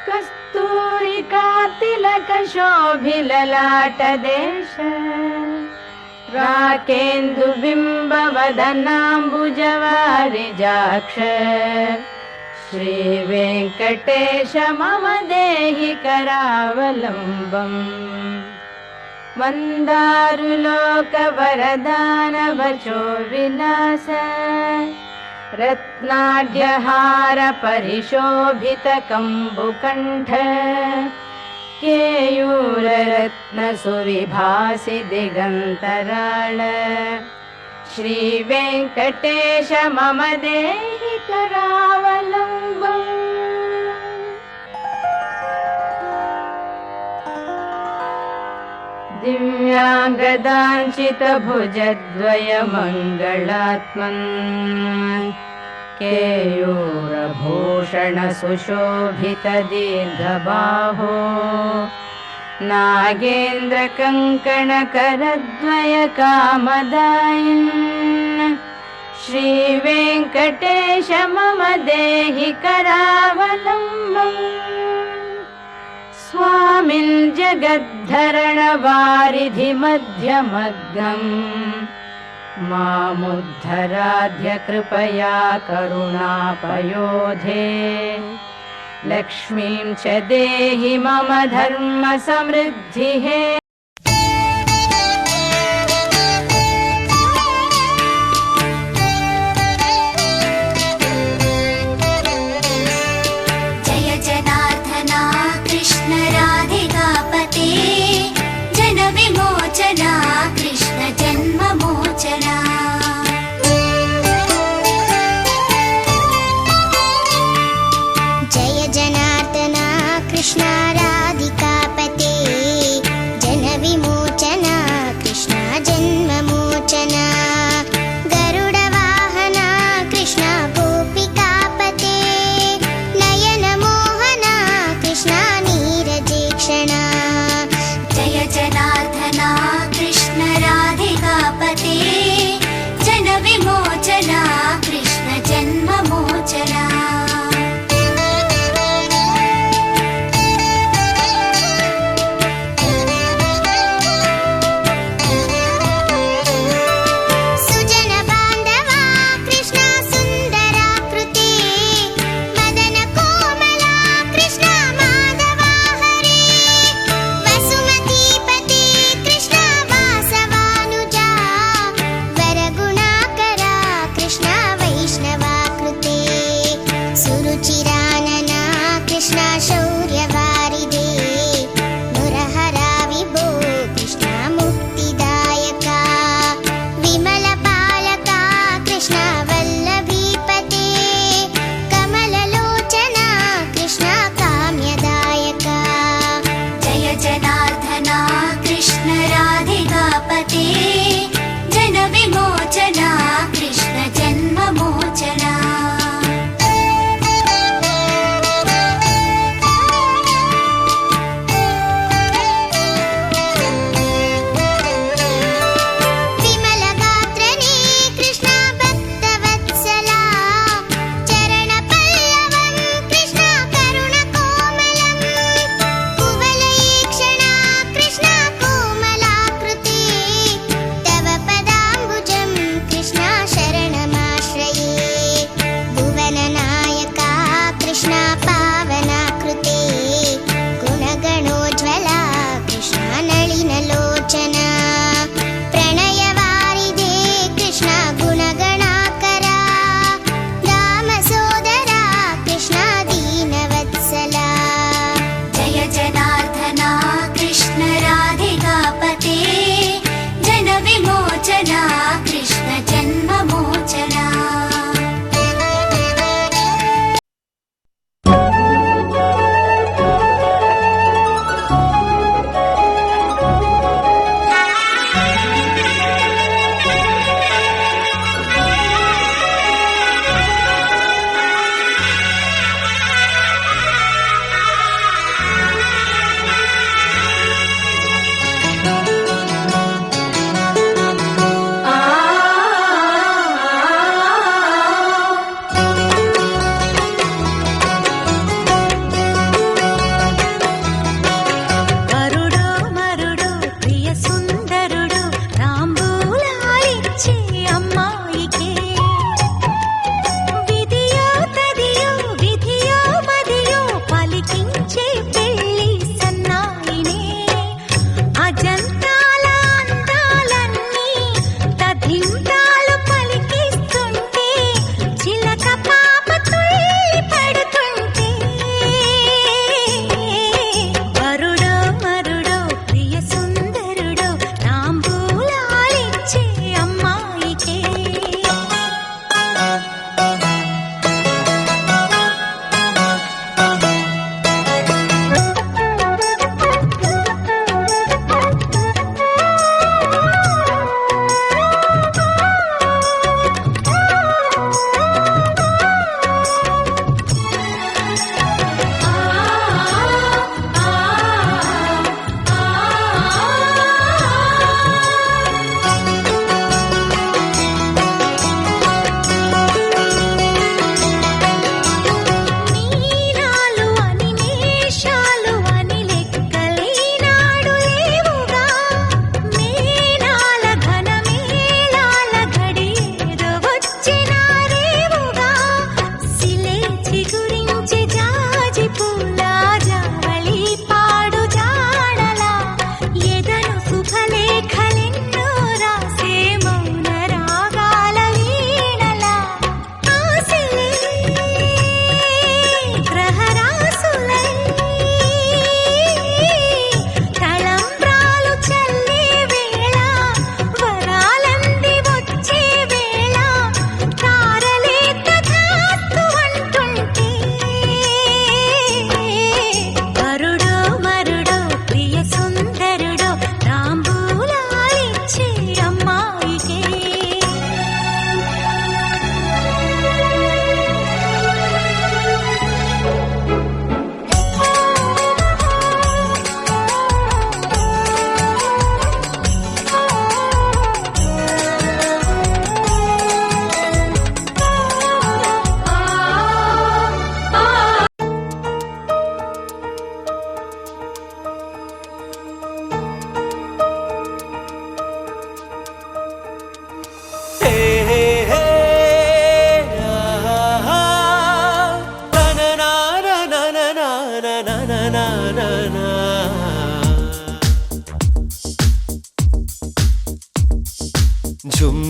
कस्तूरिका तिलक शोभिललाटदेश राकेन्दुबिम्ब वदनाम्बुजवारिजाक्ष श्रीवेङ्कटेश मम देहि करावलम्बम् मन्दारुलोकवरदानवचो विलास रत्नाढ्यहार परिशोभित कम्बुकण्ठ केयूररत्न सुविभासि दिगन्तराळ श्रीवेङ्कटेश मम देहि करावलम्बम् दिव्याङ्गदाञ्चित भुजद्वय मङ्गलात्मन् केयूरभूषण सुशोभित दीर्घबाहो नागेन्द्र कङ्कण करद्वय कामदायिन् श्रीवेङ्कटेश मम देहि करावलम्बम् स्वामिन् जगद्धरण वारिधि मध्यमग्नम् मामुद्धराध्य कृपया करुणापयोधे लक्ष्मीं च देहि मम धर्म समृद्धिः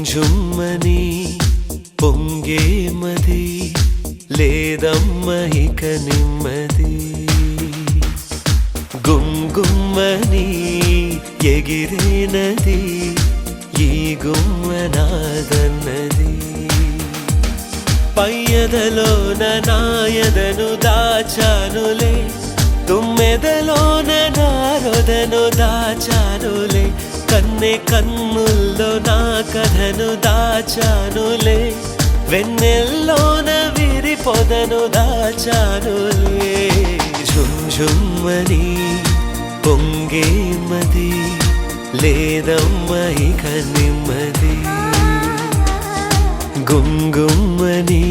ఝుమ్ఝుమ్మని పొంగే మది లేదమ్మ ఇక నెమ్మది గుమ్గుమ్మని ఎగిరేనది ఈ గుమ్మనాదన్నది పయ్యదలోన నాయదను దాచానులే తుమ్మెదలోన నారొదను దాచానులే కన్నె కన్నుల్లో నా కథను దాచానులే వెన్నెల్లోన విరి పొదను దాచానులే ఝుమ్ఝుమ్మని పొంగే మది లేదమ్మ ఇక నెమ్మది గుమ్గుమ్మని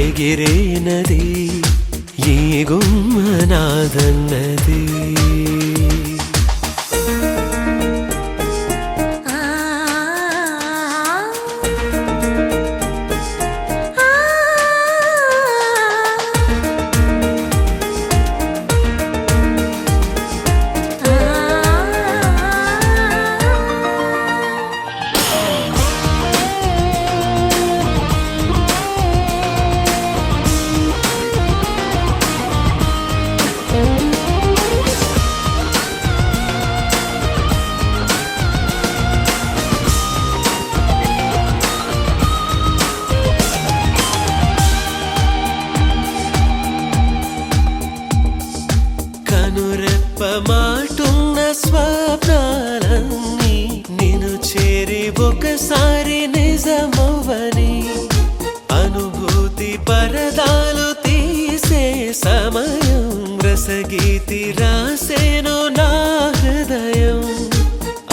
ఎగిరేనది ఈ గుమ్మనాదన్నది మాటున్న స్వప్నాలన్నీ నిన్ను చేరి ఒకసారి నిజమవ్వని అనుభూతి పరదాలు తీసే సమయం రసగీతి రాసేను నా హృదయం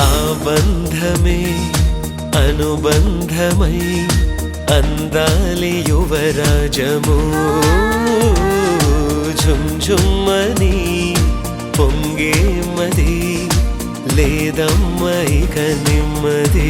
ఆ బంధమే అనుబంధమై అందాలి యువరాజము ఝుమ్ఝుమ్మని పొంగే మది లేదమ్మ ఇక నెమ్మది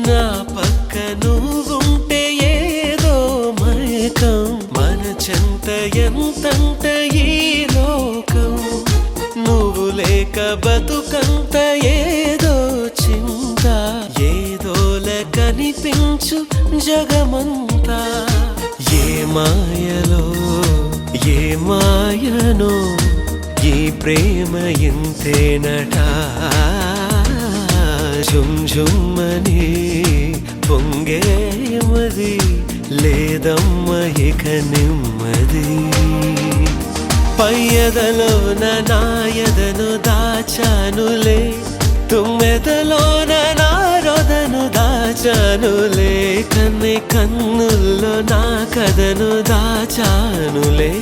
నా పక్క నువ్వుంటే ఏదో మైకం మన చెంత ఎంతంట ఈ లోకం నువ్వు లేక బతుకంత ఏదో చింత ఏదోల కనిపించు జగమంతా ఏ మాయలో ఏ మాయనో ఈ ప్రేమ ఇంతేనటా ఝుమ్ఝుమ్మని పొంగే మది లేదమ్మ ఇక నెమ్మది పయ్యదలోన నాయదను దాచానులే తుమ్మెదలోన నారొదను దాచానులే కన్నె కన్నుల్లో నా కథను దాచానులే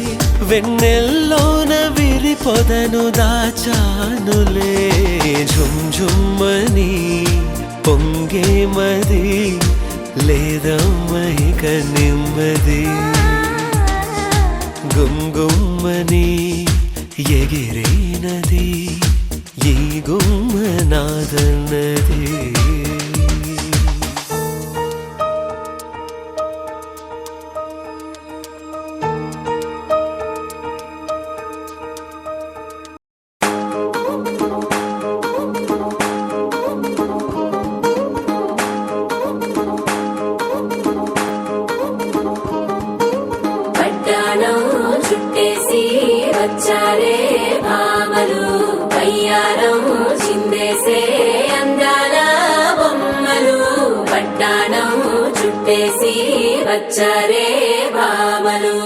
వెన్నెల్లోన విరి పొదను దాచానులే ఝుమ్ఝుమ్మని పొంగే మది లేదమ్మ ఇక నెమ్మది గుమ్గుమ్మని ఎగిరేనది ఈ గుమ్మనాదన్నది చుట్టేసి వచ్చారే భామలు అయ్యారం చిందేసే అందాల బొమ్మలు పట్టాణం చుట్టేసి వచ్చారే భామలు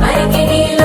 అరికి నీలో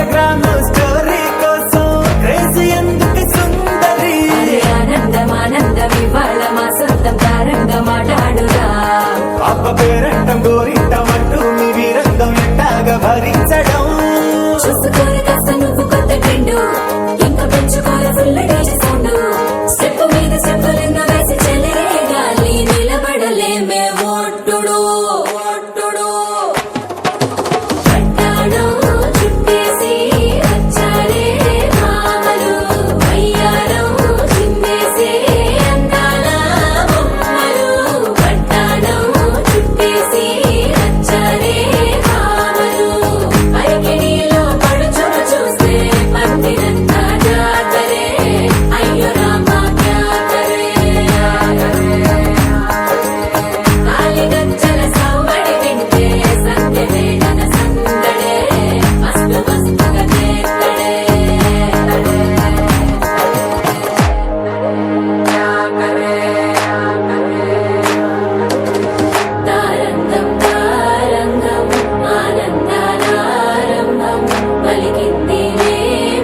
ఇన్స్టాగ్రామ్ స్టోరీ కోసం క్రేజీ ఎందుకు సుందరి ఆనందం ఆనందం ఇవాళ మా సొంతం తారంగా మాట్లాడురా అప్ప పేరంటం గోరింటం అంటూ మీ వీరంగం ఎట్టాగా భరించడం చూసుకోరు కాస్త నువ్వు కొత్త ట్రెండ్ ఇంకా పెంచుకోరు ఫుల్ డేస్ సౌండ్ స్టెప్ మీద స్టెప్పులెన్నో వేసి చెలే గాలి నిలబడలేమే ఒట్టుడు ఒట్టుడు పట్టాణం చుట్టేసి వచ్చారే మామలు అయ్యారం చిందేసే అందాల బొమ్మలు పట్టాణం చుట్టేసి వచ్చారే మామలు అరకిడిలో పడుచును చూస్తే పందిరంతా జాతరే అయ్యో రామా క్యా కరే కాలిగజ్జల సవ్వడి వింటే సంధ్యవేళన సందడే మస్తు మస్తుగా చేస్తడే తారంగం తారంగం ఆనందానారంభం పలికింది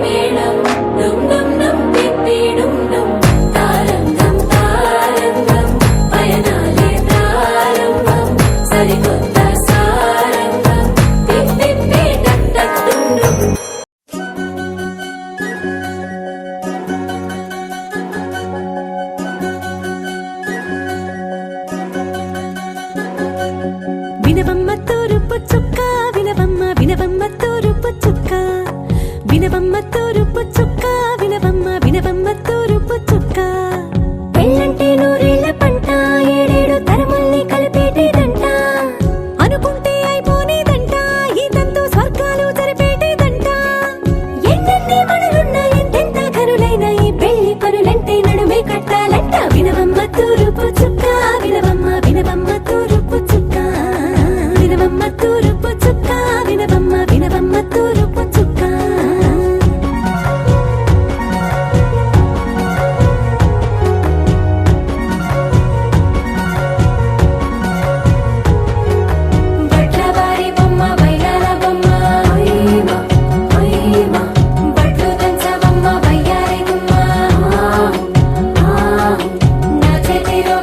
మేళం డుమ్ డుమ్ డుమ్ తిప్పి డుమ్ డుమ్ తారంగం తారంగం పయనాలే ప్రారంభం సరికొత్త సారంగం తిప్పి టక్ టక్ డుమ్ డుమ్ వినవమ్మ తూరుపు చుక్క వినవమ్మ వినవమ్మ తూరుపు చుక్క వినవమ్మ తూరుపు చుక్క వినవమ్మ వినవమ్మ తూరుపు చుక్క పెళ్ళంటే నూరేళ్ల పంట ఏడేడు తరముల్ని కలిపేటేదంట అనుకుంటే అయిపోనేదంట ఈ తంతు స్వర్గాలు జరిపేటేదంట ఎన్నెన్ని మనులున్న ఎంతెంత కరులైన ఈ పెళ్లి పనులంటే నడుమే కట్టాలంట వినవమ్మ తూరుపు చుక్క వినవమ్మ వినవమ్మ తూరుపు చుక్క వినవమ్మ తూరుపు చుక్క వినవమ్మ వినవమ్మ తూరుపు చుక్క బట్లవారి బొమ్మ బయ్యాల బొమ్మ ఓయమా ఓయమా బట్లు దంచవమ్మ బయ్యారి గుమ్మ నా చేతిలో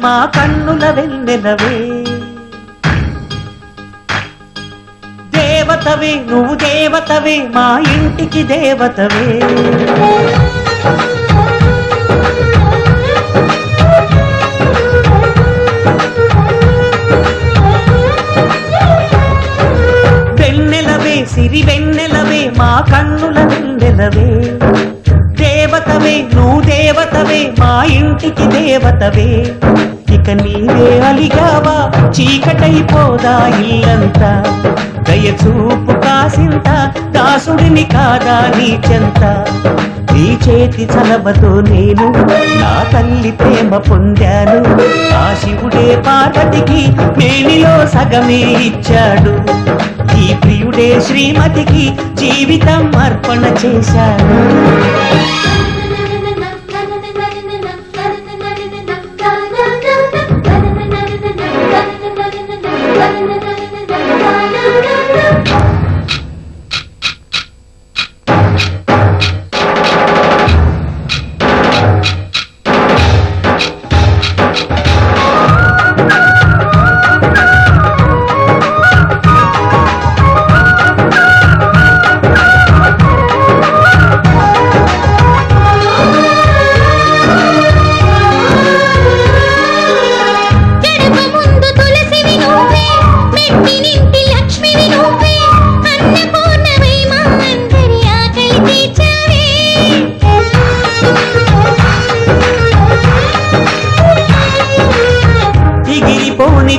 మా కన్నుల వెన్నెలవే దేవతవే నువ్వు దేవతవే మా ఇంటికి దేవతవే వెన్నెలవే సిరి వెన్నెలవే మా కన్నుల వెన్నెలవే దేవతవే నువ్వు దేవతవే మా ఇంటికి దేవతవే ఇక నీవే అలిగావా చీకటైపోదా ఇల్లంతా దయచూపు కాసింత దాసుడిని కాదా నీ చెంత నీ చేతి చలవతో నేను నా తల్లి ప్రేమ పొందాను ఆ శివుడే పార్వతికి మేనిలో సగమే ఇచ్చాడు ఈ ప్రియుడే శ్రీమతికి జీవితం అర్పణ చేశాడు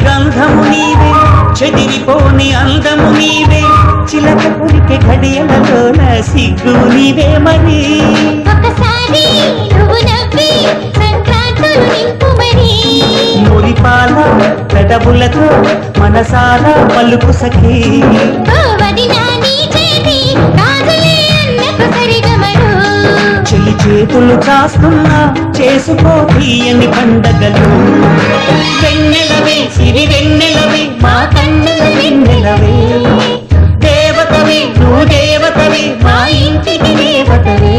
గంధము నీవే చెదిరిపోని అందము నీవే చిలక పురికే ఘడియలలోన సిగ్గు నీవే మరి ఒకసారి నువ్వు నవ్వి సంక్రాంతులు నింపు మరి మురిపాల పెదవులతో మనసారా పలుకు సఖీ వదినా నీ చేతి కాదులే అన్నకు సరిగమరు చెలి చేతులు చాస్తున్నా చేసుకో తీయని పండగలు వెన్నెలవే సిరి వెన్నెలవే మా కన్నుల వెన్నెలవే దేవతవే నువ్వు దేవతవే మా ఇంటికి దేవతవే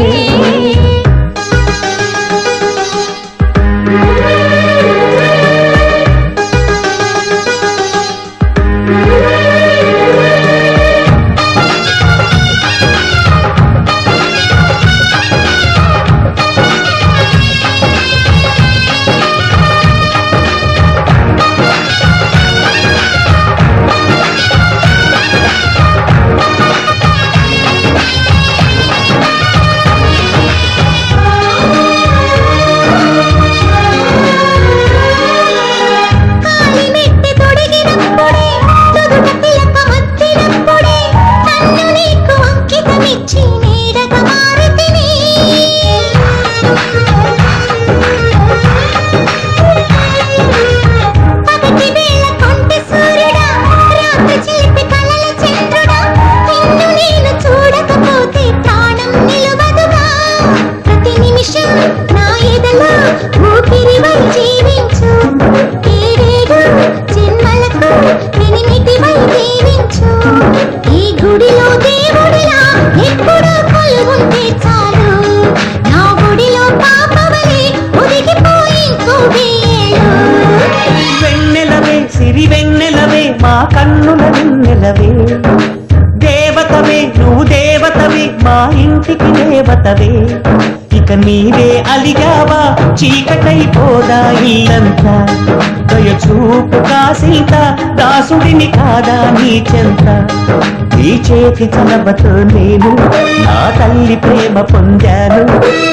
మా కన్నుల వెన్నెలవే దేవతవే నువ్వు దేవతవే మా ఇంటికి దేవతవే ఇక నీవే అలిగావా చీకటైపోదా ఇల్లంతా దయచూపు కాసింత దాసుడిని కాదా నీ చెంత నీ చేతి చలవతో నేను నా తల్లి ప్రేమ పొందాను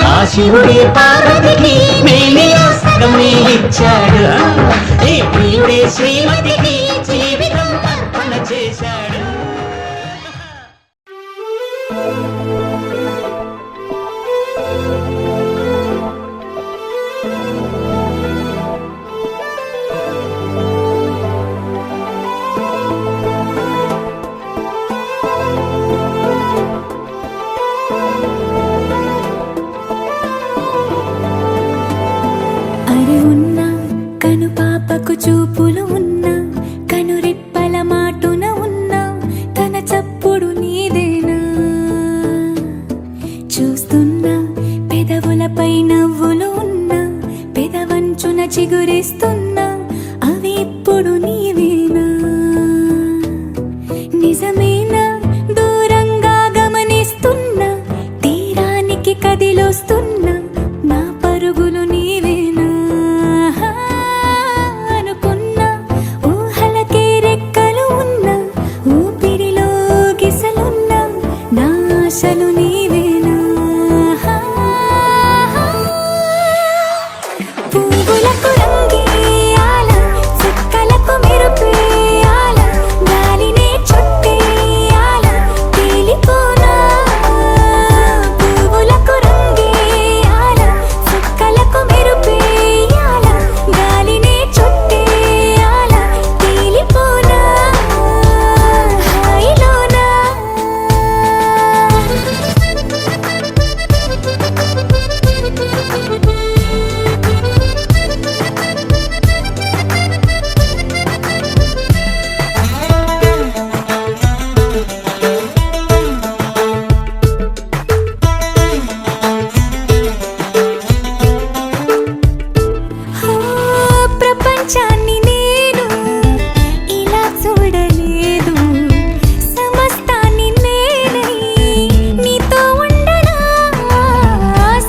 ఆ శివుడే పార్వతికి మేనిలో సగమే ఇచ్చాడు ఏ ప్రియుడే శ్రీమతికి జీవితం అర్పణ చేశాడు చూపులు ఉన్నా కనురెప్పల మాటున ఉన్నా తన చప్పుడు నీదేనా చూస్తున్నా పెదవులపై నవ్వులు ఉన్నా పెదవంచున చిగురిస్తున్నా అసలు నీవేనా పువ్వులకు రంగేయాల చుక్కలకు మెరుపేయాల గాలినే చుట్టేయాల తేలిపోనా పువ్వులకు రంగేయాల చుక్కలకు మెరుపేయాల గాలినే చుట్టేయాల తేలిపోనా హాయిలోనా ప్రపంచాన్ని నేను ఇలా చూడలేదు సమస్తాన్ని నేనై నీతో ఉండనా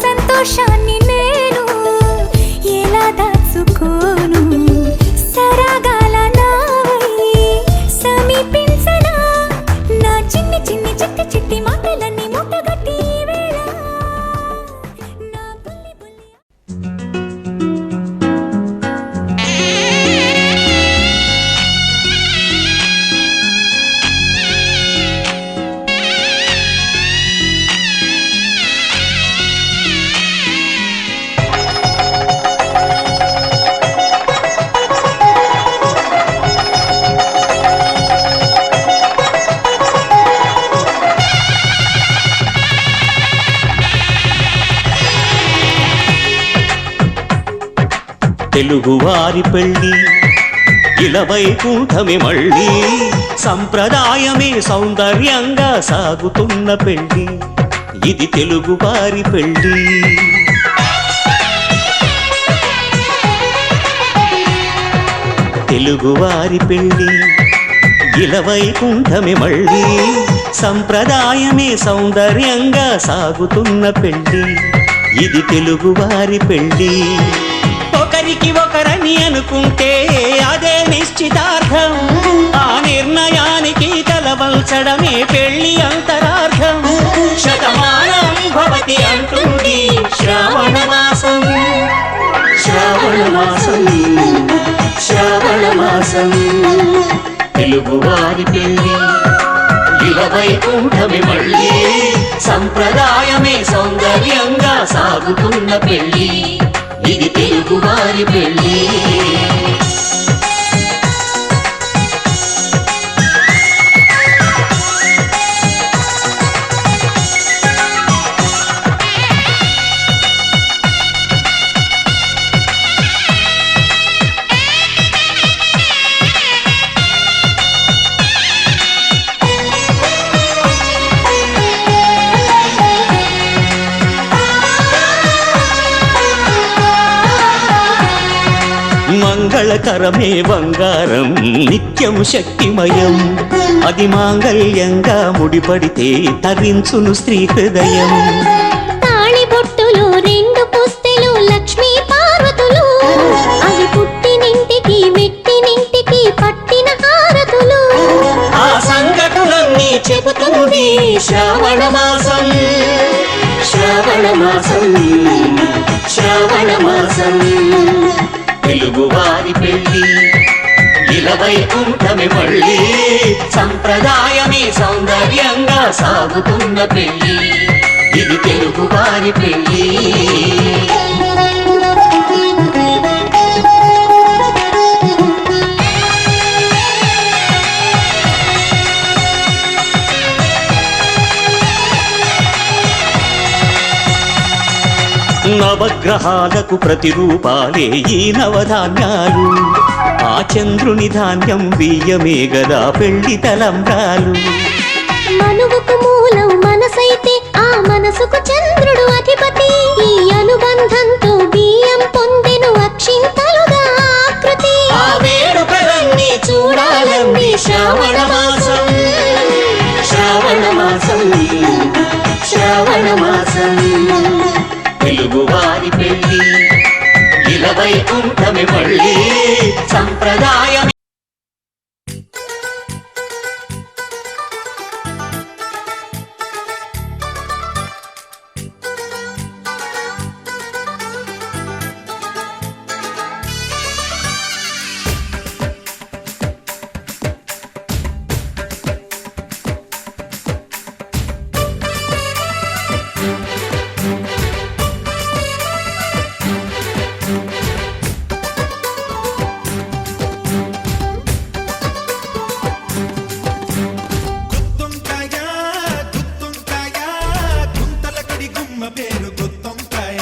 సంతోషాన్ని నేను ఎలా దాచుకోను సరాగాల నావై సమీపించనా నా చిన్ని చిన్ని చిట్టి చిట్టి మాటలన్నీ మూటగట్టి వేళ నా బుల్లి బుల్లి తెలుగువారి పెళ్ళి ఇలవైకుంఠమే మళ్ళీ సంప్రదాయమే సౌందర్యంగా సాగుతున్న పెళ్ళి ఇది తెలుగువారి పెళ్ళి తెలుగువారి పెళ్ళి ఇలవైకుంఠమే మళ్ళీ సంప్రదాయమే సౌందర్యంగా సాగుతున్న పెళ్ళి ఇది తెలుగువారి పెళ్ళి ఒకరికి ఒకరని అనుకుంటే అదే నిశ్చితార్థం ఆ నిర్ణయానికి తలవంచడమే పెళ్లి అంతరార్థం శతమానం భవతి అంటుంది శ్రావణ మాసం శ్రావణ మాసం శ్రావణ మాసం తెలుగువారి పెళ్లి ఇలవైకుంఠమే మళ్ళీ సంప్రదాయమే సౌందర్యంగా సాగుతున్న పెళ్లి ఇది తెలుగువారి పెళ్ళి మంగళకరమే బంగారం నిత్యం శక్తిమయం అది మాంగళ్యంగా ముడిపడితే తరించును స్త్రీ హృదయం తాళి బొట్టులు రెండు పుస్తెలు లక్ష్మీ పార్వతులు అవి పుట్టినింటికి మెట్టినింటికి పట్టిన హారతులు ఆ సంఘటనలన్నీ చెబుతుంది శ్రావణ మాసం శ్రావణ మాసం శ్రావణ మాసం తెలుగువారి పెళ్ళి ఇలవైకుంఠమే మళ్ళీ సంప్రదాయమే సౌందర్యంగా సాగుతున్న పెళ్ళి ఇది తెలుగువారి పెళ్ళి నవగ్రహాలకు ప్రతిరూపాలే ఈ నవధాన్యాలు ఆ చంద్రుని ధాన్యం బియ్యమే గదా పెళ్లి తలంబ్రాలు మనువుకు మూలం మనసైతే ఆ మనసుకు చంద్రుడు అధిపతి ఈ అనుబంధంతో బియ్యం పొందెను అక్షింతలుగా ఆకృతి ఆ వేడుకలన్నీ చూడాలండి శ్రావణ మాసం శ్రావణ మాసం శ్రావణ మాసం తెలుగువారి పెళ్ళి ఇలవైకుంఠమే మళ్ళీ సంప్రదాయం గుమ్మ పేరు గుత్తొంకాయ.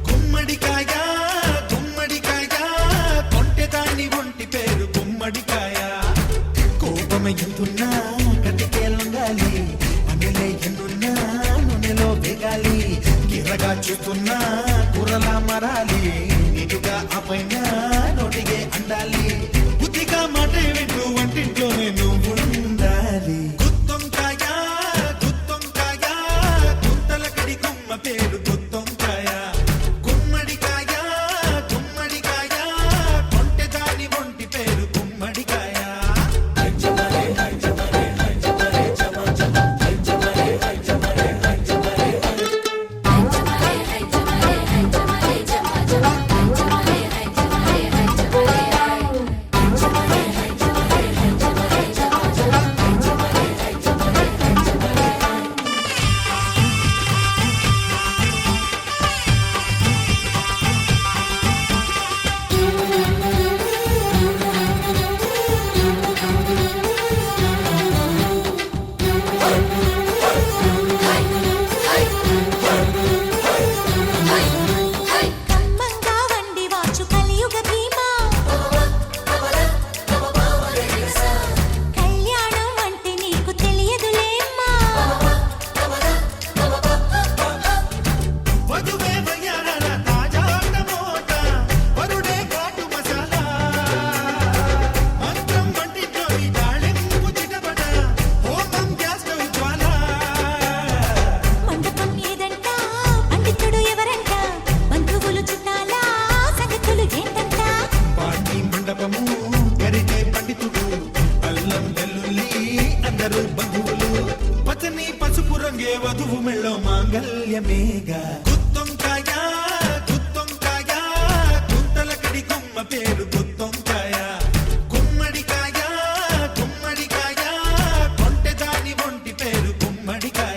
గుమ్మడికాయ గుమ్మడికాయ కొంటెదాని ఒంటి పేరు గుమ్మడికాయ. కోపమయ్యుతున్నా కటికే లొంగాలి, అన్నలే ఎన్నున్నా నూనెలో వేగాలి. గిరగా చూస్తున్నా కూరలా మరాలి, నీటుగా అపైన నోటిగే అండాలి. బుద్ధిగా మాట వింటూ వంటింట్లోనే నువ్వు ఉండాలి. గుత్తొంకాయ గుత్తొంకాయ గుంతలకడి గుమ్మ పేరు గుత్తొంకాయ. గుమ్మడికాయ గుమ్మడికాయ కొంటెదాని ఒంటి పేరు గుమ్మడికాయ. కమ్మంగా వండి వాచు కలియుగ భీమా, కళ్యాణం అంటే నీకు తెలియదులేమ్మా. వధువే వయ్యారాల తాజా టమోటా, వరుడే ఘాటు మసాలా. మంత్రం వంటింట్లోని తాళింపు చిటపట, హోమం గ్యాస్ స్టవ్ జ్వాల. మండపం ఏదంట, పండితుడు ఎవరంట, బంధువులు చుట్టాలా సంగతులు ఏంటంట. పార్టీ మండపము గరికే పండితుడు, అల్లం వెల్లుల్లి అందరూ బంధువులు. పచ్చని పసుపు రంగే వధువు మెళ్ళో మాంగళ్యమేగా. గుత్తొంకాయ గుత్తొంకాయ గుంతలకడి గుమ్మ పేరు గుత్తొంకాయ. గుమ్మడికాయ గుమ్మడికాయ కొంటెదాని ఒంటి పేరు గుమ్మడికాయ.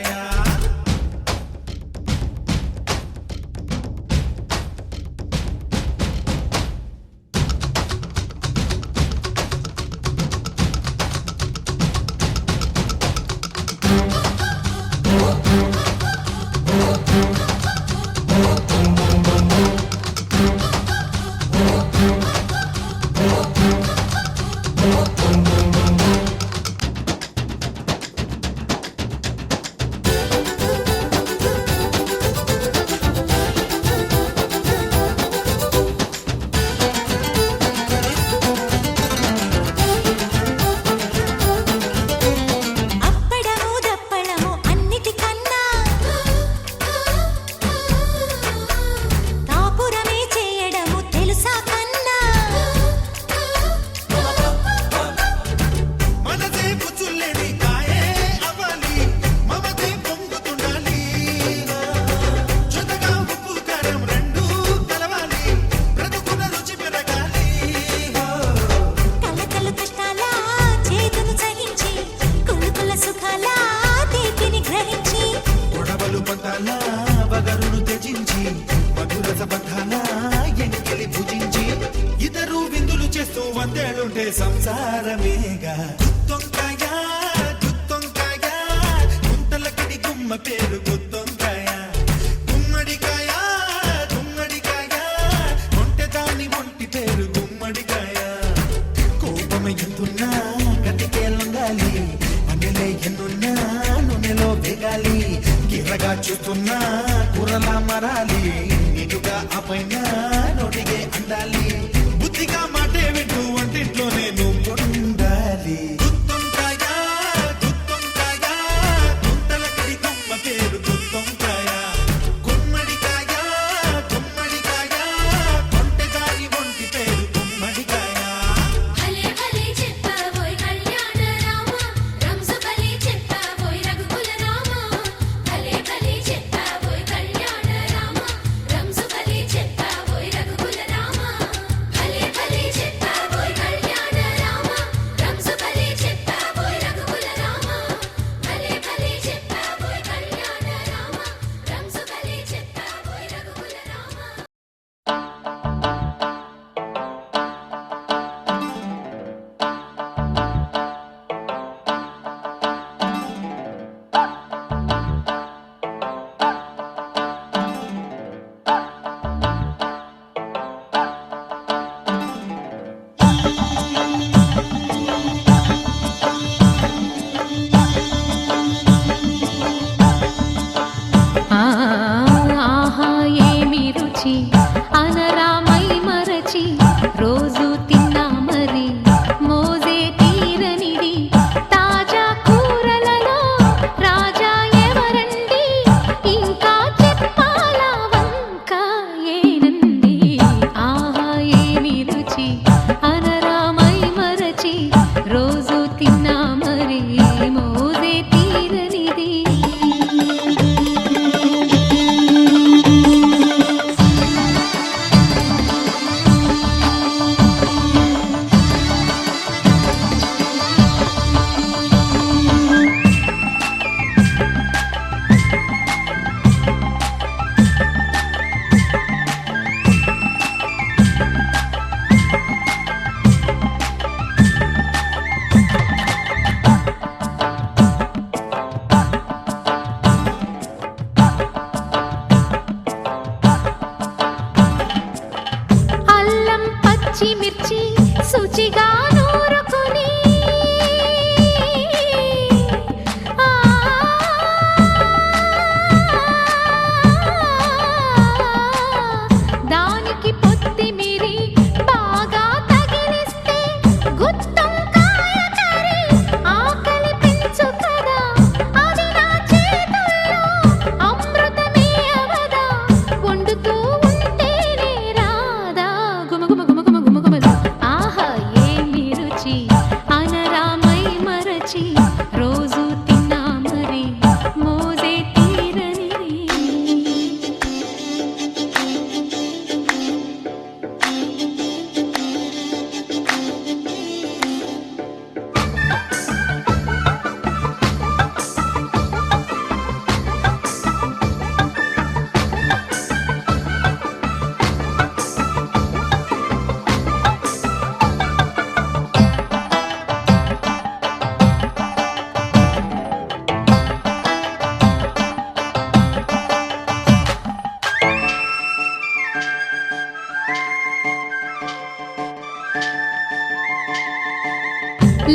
అప్పడము దప్పడము అన్నిటికన్నా కాపురమే చేయడము తెలుసా కన్నా. మనసే పుచ్చులేని కాయే అవ్వాలి, మమతే పొంగుతుండాలి. జొతగా ఉప్పు కారం రెండు కలవాలి, బ్రతుకున రుచి పెరగాలి. కలకలు కష్టాల చేతును సహించి, కులుకుల సుఖాల తీపిని గ్రహించి, గొడవలు పంతాల వగరును త్యజించి, మధుర సబంధాల ఎన్నికలి భుజించి, ఇద్దరు విందులు చేస్తూ వందేళ్ళుంటే సంసారమేగా. గుత్తొంకాయ గుత్తొంకాయ గుంతలకడి గుమ్మ పేరు గుత్తొంకాయ. గుమ్మడికాయ గుమ్మడికాయ కొంటెదాని ఒంటి పేరు గుమ్మడికాయ. కోపమయ్యుతున్నా గతికే లొంగాలి, అన్నలే ఎన్నున్నా నూనెలో వేగాలి. గిరగా చూస్తున్నా కూరలా మరాలి, నీటుగా అపైన నోటిగే అండాలి. బుద్ధిగా మాటే వింటూ వంటింట్లోనే నువ్వు ఉండాలి. గుత్తొంకాయ గుత్తొంకాయ గుంతలకడి గుమ్మ పేరు గుత్తొంకాయ. గుమ్మడికాయ గుమ్మడికాయ కొంటెదాని ఒంటి పేరు గుమ్మడికాయ. భలే భలే చెప్పబోయ్ కళ్యాణ రామ, రంసు భలే చెప్పబోయ్ రఘుకుల రామ. భలే భలే చెప్పబోయ్ కళ్యాణ రామ, రంసు భలే చెప్పబోయ్ రఘుకుల రామ. భలే భలే చెప్పబోయ్ కళ్యాణ పచ్చిమిర్చి శుచిగా నూరుకుని దానికి పొత్తిమిరి బాగా తగిలిస్తే గుత్తొంకాయ కర్రీ ఆకలి పెంచు కదా. అది నా చేతుల్లో అమృతమే అవదా, వండుతూ ఉంటేనే రాదా గుమగుమ గుమగుమ గుమగుమలు. ఆహా ఏమి రుచి అనరామై మరచి రోజు తిన్నా మరి మోజే తీరని.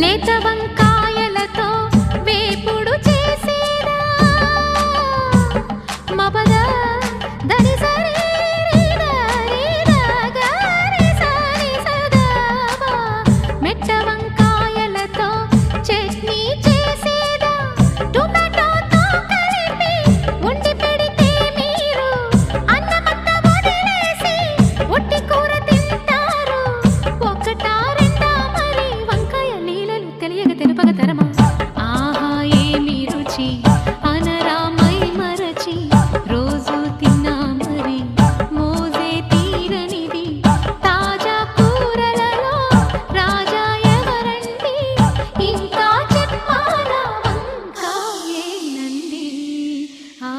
లేత వంకాయలతో వేపుడు చేసేదా మపద దని సరి గరి సరి సదావా. మెట్ట వంకాయలతో చట్నీ చేసేదా టొమాటోతో కలిపి వండి పెడితే మీరు అన్నమంతా వదిలేసి ఒట్టి కూర తింటారు. ఒకటా రెండా మరి వంకాయ లీలలు తెలియక తెలుపక తరమా. ఆహా ఏమి రుచి అనరామై మరచి రోజు తిన్నా మరి మోజే తీరనిది. తాజా కూరలలో రాజా ఎవరండి, ఇంకా చెప్పాలా వంకాయేనండి. ఆ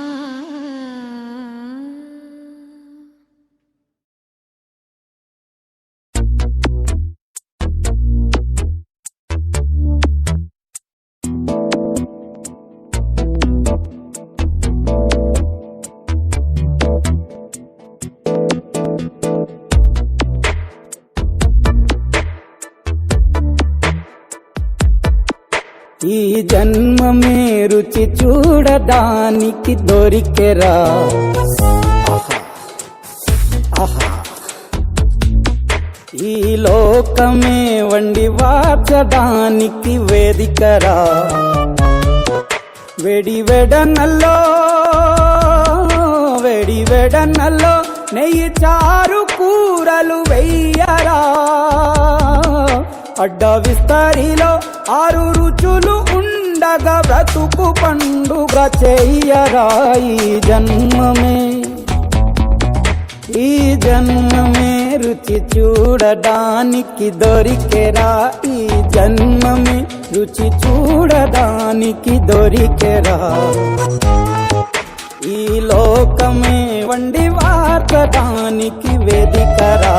ఈ జన్మమే రుచి చూడడానికి దొరికెరా. ఆహా. ఈ లోకమే వండి వాచడానికి వేదికరా. వెడి వెడనల్లో నెయ్యి చారు కూరలు వెయ్యరా. అడ్డ విస్తరిలో 6 రుచులు ఉండగా బ్రతుకు పండుగ చెయ్యరా. ఈ జన్మమే రుచి చూడడానికి దొరికెరా. ఈ జన్మమే రుచి చూడడానికి దొరికెరా. ఈ లోకమే వండి వార్చడానికి వేదికరా.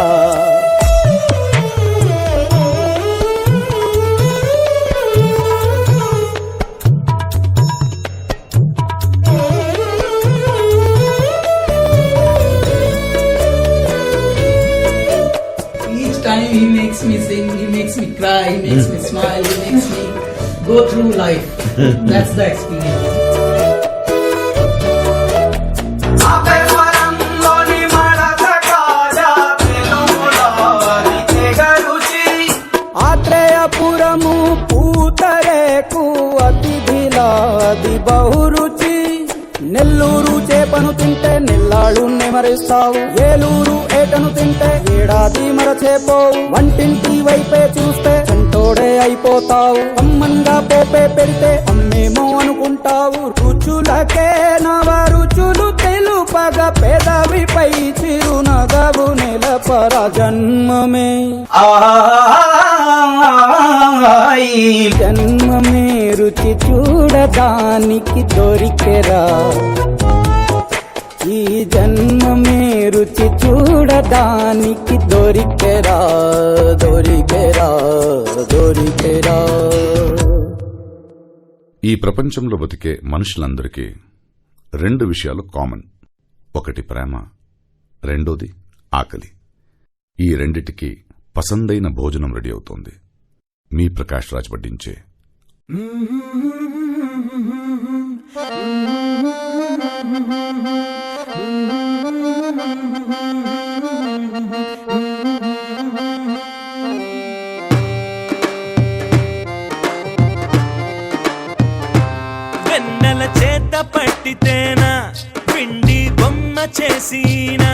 Each time he makes me sing, he makes me cry, he makes me smile, he makes me go through life. That's the experience. ఆత్రేయపురము పూతరేకు అతిథిలాది బహురుచి. Nellore చేపను తింటే నెల్లాళ్ళు నెమరిస్తావు. ఏలూరు ఏటను తింటే ఏడాది మరచేపోవు. వంటింటి వైపే చూస్తే చంటోడే అయిపోతావు. అమ్మంగా పోపే పెడితే అమ్మేమో అనుకుంటావు. రుచులకే నవ రుచులు తెలుపగ పెదవిపై చిరునగవు నెలపర. జన్మమే రుచి చూడడానికి దొరికెరా. ఈ జన్మమే రుచి చూడడానికి దొరికెరా. ఈ ప్రపంచంలో బతికే మనుషులందరికీ 2 విషయాలు కామన్. ఒకటి ప్రేమ, రెండోది ఆకలి. ఈ రెండిటికి పసందైన భోజనం రెడీ అవుతోంది. మీ ప్రకాష్ రాజ్ వడ్డించే వెన్నెల చేత పట్టితేనా పిండి బొమ్మ చేసినా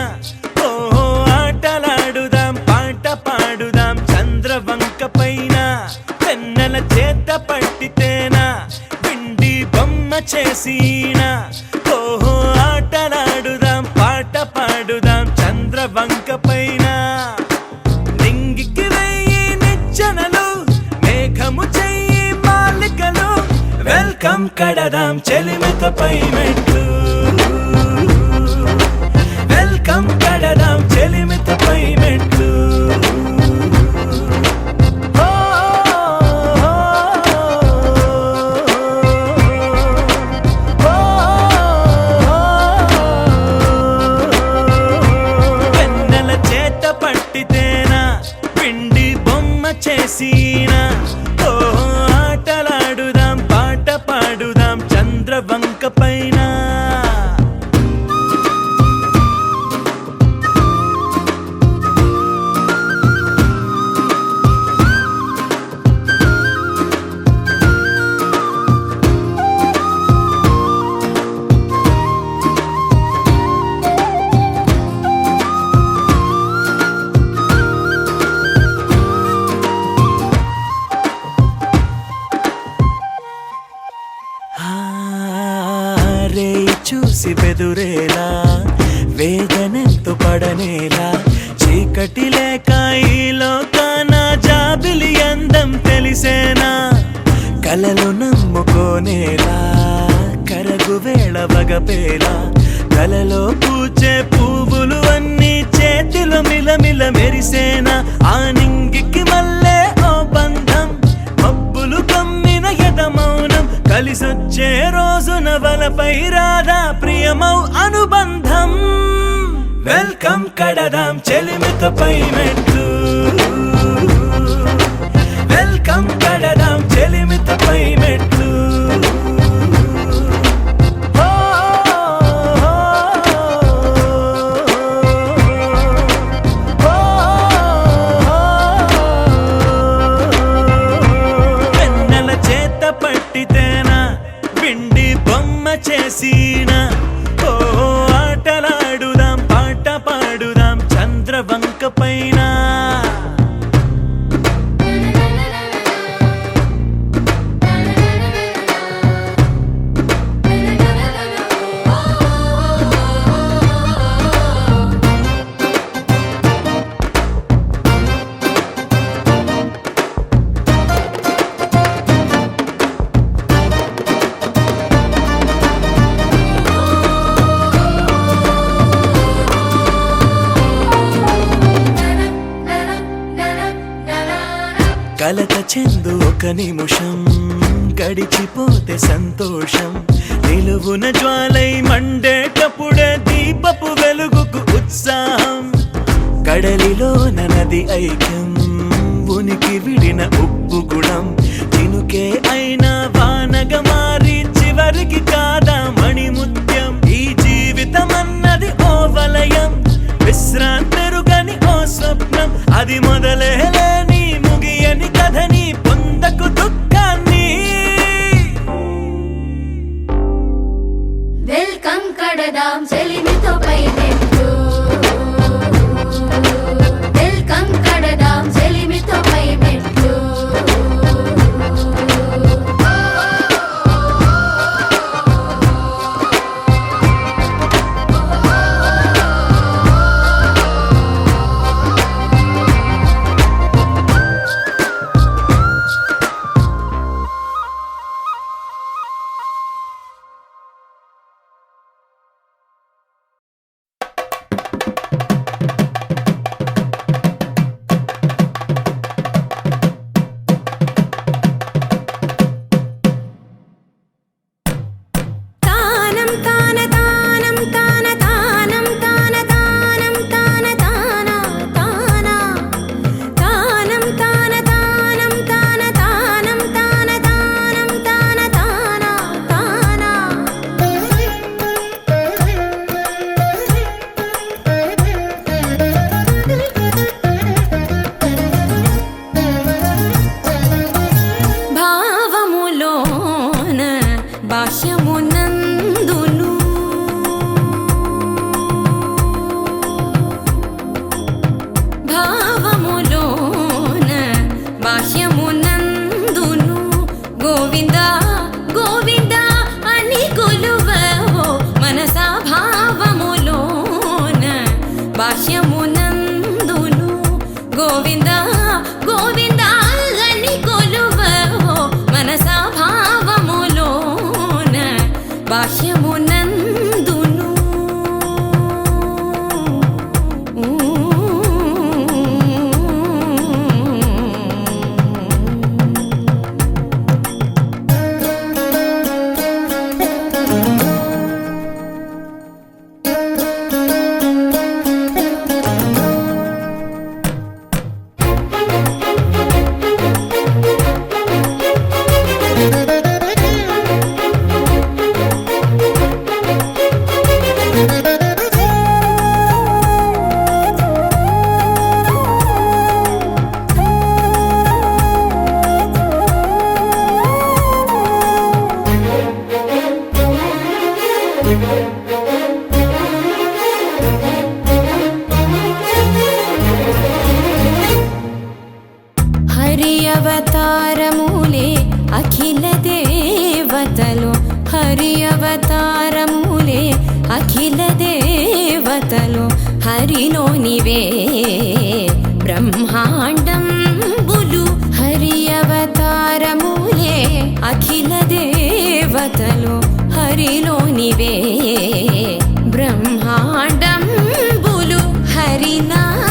ఓహో ఆటలాడుదాం పాట పాడుదాం చంద్రవంక పైన. వెన్నెల చేత పట్టితేనా పిండి బొమ్మ చేసినా ఓహో ఆటలాడుదాం పాట పాడుదాం చంద్రవంక పైన. నింగికి వెయ్యి నిచ్చెనలు మేఘము చెయ్యి మాలికలు వెల్కమ్ కడదాం చెలిమితో పై మెట్లు. వెల్కమ్ కడదాం చెలిమితో పై మెట్లు. వెన్నెల చేత పట్టితేనా పిండి బొమ్మ చేసినా ఓహో ఆటలాడుదాం పాట పాడుదాం చంద్రవంక పైన. రే చూసి బెదురేలా వేదనెంతో పడనేలా చీకటి లేక ఈ లోకాన జాబిలి అందం తెలిసేనా. కలలు నమ్ముకోనేలా కరగు వేళ వగపేలా కలలో పూచే పువ్వులు అన్ని చేతిలో మిలమిల మెరిసేనా. ఆ నింగికి మల్లే ఓ బంధం మబ్బులు కమ్మిన ఎదమౌనం కలిసొచ్చే రోజున వలపై రాధా ప్రియమౌ అనుబంధం. వెల్కమ్ కడదాం చెలిమితో పై మెట్లు. వెల్కమ్ కడదాం చెలిమితో పై మెట్లు. వెన్నెల చేత పట్టితేనా పిండి బొమ్మ చేసినా ఓ ఆటలాడుదాం పాట పాడుదాం చంద్రవంక పైన. కలత చెందు ఒక నిమిషం గడిచిపోతే సంతోషం. నిలువున జ్వాలై మండేటప్పుడే దీపపు వెలుగుకు ఉత్సాహం. కడలిలో నది ఐక్యం ఉనికి విడిన ఉప్పు గుణం. చినుకే అయినా వానగా మారి చివరికి కాదా మణిముత్యం. ఈ జీవితం అన్నది ఓ వలయం విశ్రాంతెరుగని ఓ స్వప్నం. అది మొదలే లేని ముగియని కథని పొందకు దుఃఖాన్ని. వెల్కమ్ కడదాం చెలిమితో పై మెట్లు. వెల్కమ్ కడదాం చెలిమితో పై మెట్లు. అఖిల దేవతలు హరిలోనివే బ్రహ్మాండంబులు హరి అవతారములే అఖిల దేవతలు హరిలోనివే బ్రహ్మాండంబులు హరినామములే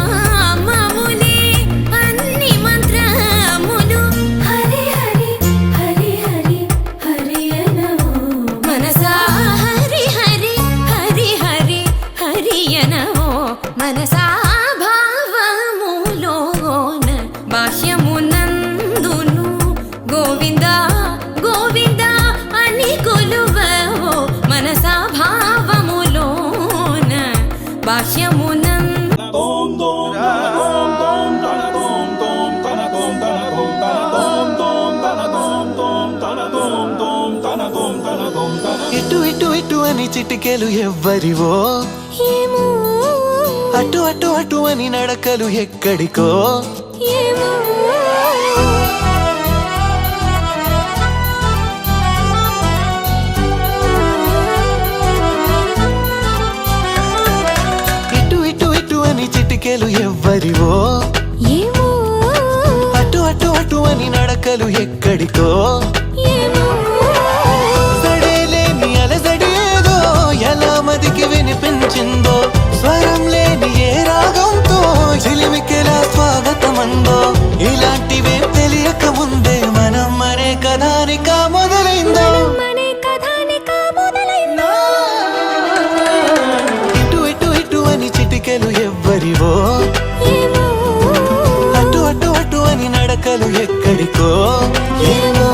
హరినామములే అన్ని మంత్రములు హరి హరి హరి హరి హరి అనవో మనసా హరి హరి హరి హరి హరి అనవో మనసా భావములోన బాహ్యమునందును గోవింద గోవింద అని కొలువవో మనసా భావములోన బాహ్యమునందు ఇటు ఇటు ఇటు అని చిటికెలు ఎవ్వరివో ఏమో అటు అటు అటు అని నడకలు ఎక్కడికో ఏమో ఇటు ఇటు ఇటు అని చిటికెలు ఎవ్వరివో ఏమో అటు అటు అటు అని నడకలు ఎక్కడికో ఏమో సడేలేని అలజడేదో ఎలా మదికి వినిపించిందో స్వరం లేని ఏ రాగంతో చిలిమికెలా స్వాగతమందో ఇలాంటివే తెలియక ముందే మనం అనే కథానిక మొదలైందో మనే కథానిక మొదలైందో ఇటు ఇటు ఇటు అని చిటికెలు ఎవ్వరివో ఏమో అటు అటు అటు అని నడకలు ఎక్కడికో ఏమో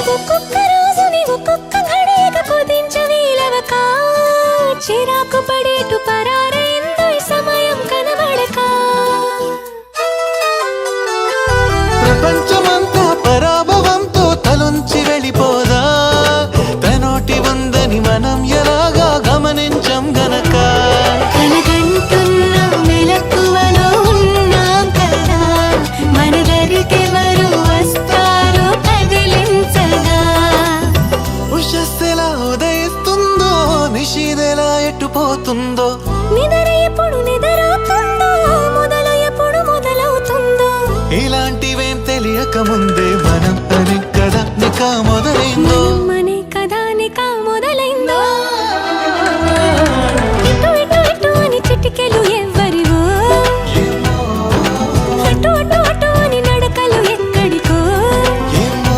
ఒక్కొక్క రోజుని ఒక్కొక్క ఘడియగా కుదించవీలవక చిరాకు పడేటు పరారైందో ఈ సమయం కనబడక ప్రపంచమంతా పరాభవంతో తలొంచి వెళ్ళిపోదా తనోటి ఉందని మనం ఎలాగా గమనించం గనక కనకంటున్న మెలకువలో ఉన్నాం కదా మన దరికెవరు వస్తారో కదిలించగా ఉషస్సెలా ఉదయిస్తుందో నిషీదెలా ఎట్టుపోతుందో నిద్ర ఎప్పుడు నిద్రవుతుందో మొదలు ఎప్పుడు మొదలవుతుందో ఇలాంటివేం తెలియక ముందే మనం అని కదా నిక మొదలైందో మనే కథానిక మొదలైందో ఇటు ఇటు ఇటు అని చిటికెలు ఎవ్వరివో అటు అటు అటు అని నడకలు ఎక్కడికో ఏమో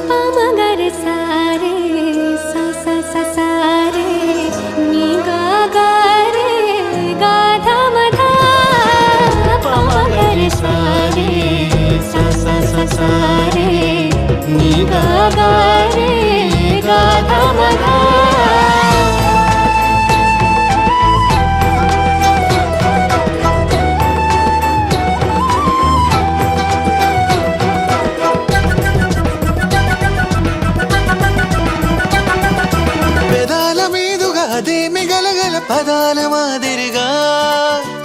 పామగరి సారే సా సా సా సారే నీ గా గా రే గాధ మధా పామగరి సారే సా సా సా సారే నీ గా గా రే గాధ మధా పెదాల మీదుగా అదేమి గలగల పదాల మాదిరిగా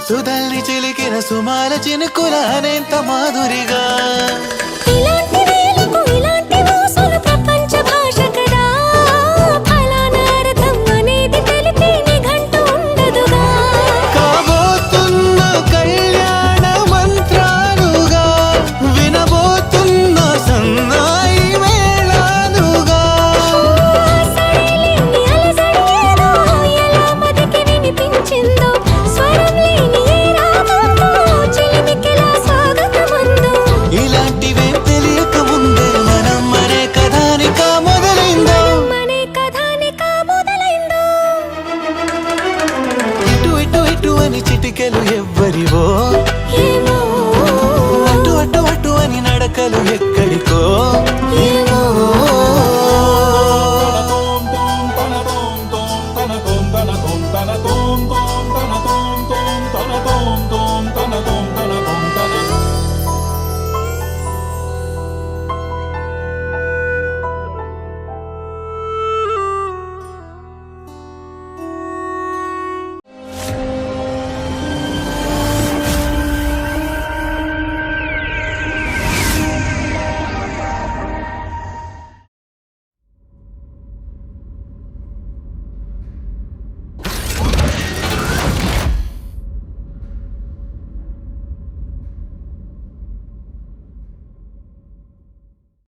సుధల్ని చిలికిన సుమాల చినుకుల అనేంత మాధురిగా ఇలాంటి వేలకు ఇలాంటి మోసులు ప్రపంచ భాష కదా ఫలానా అర్థం అనేది తెలిపే నిఘంటు ఉండదుగా కాబోతున్న కళ్యాణ మంత్రాలుగా వినబోతున్న సన్నాయి మేళాలుగా సడేలేని అలజడి అని చిటికెలు ఎవ్వరివో అటు అటు అటు అని నడకలు ఎక్కడికో ఏమో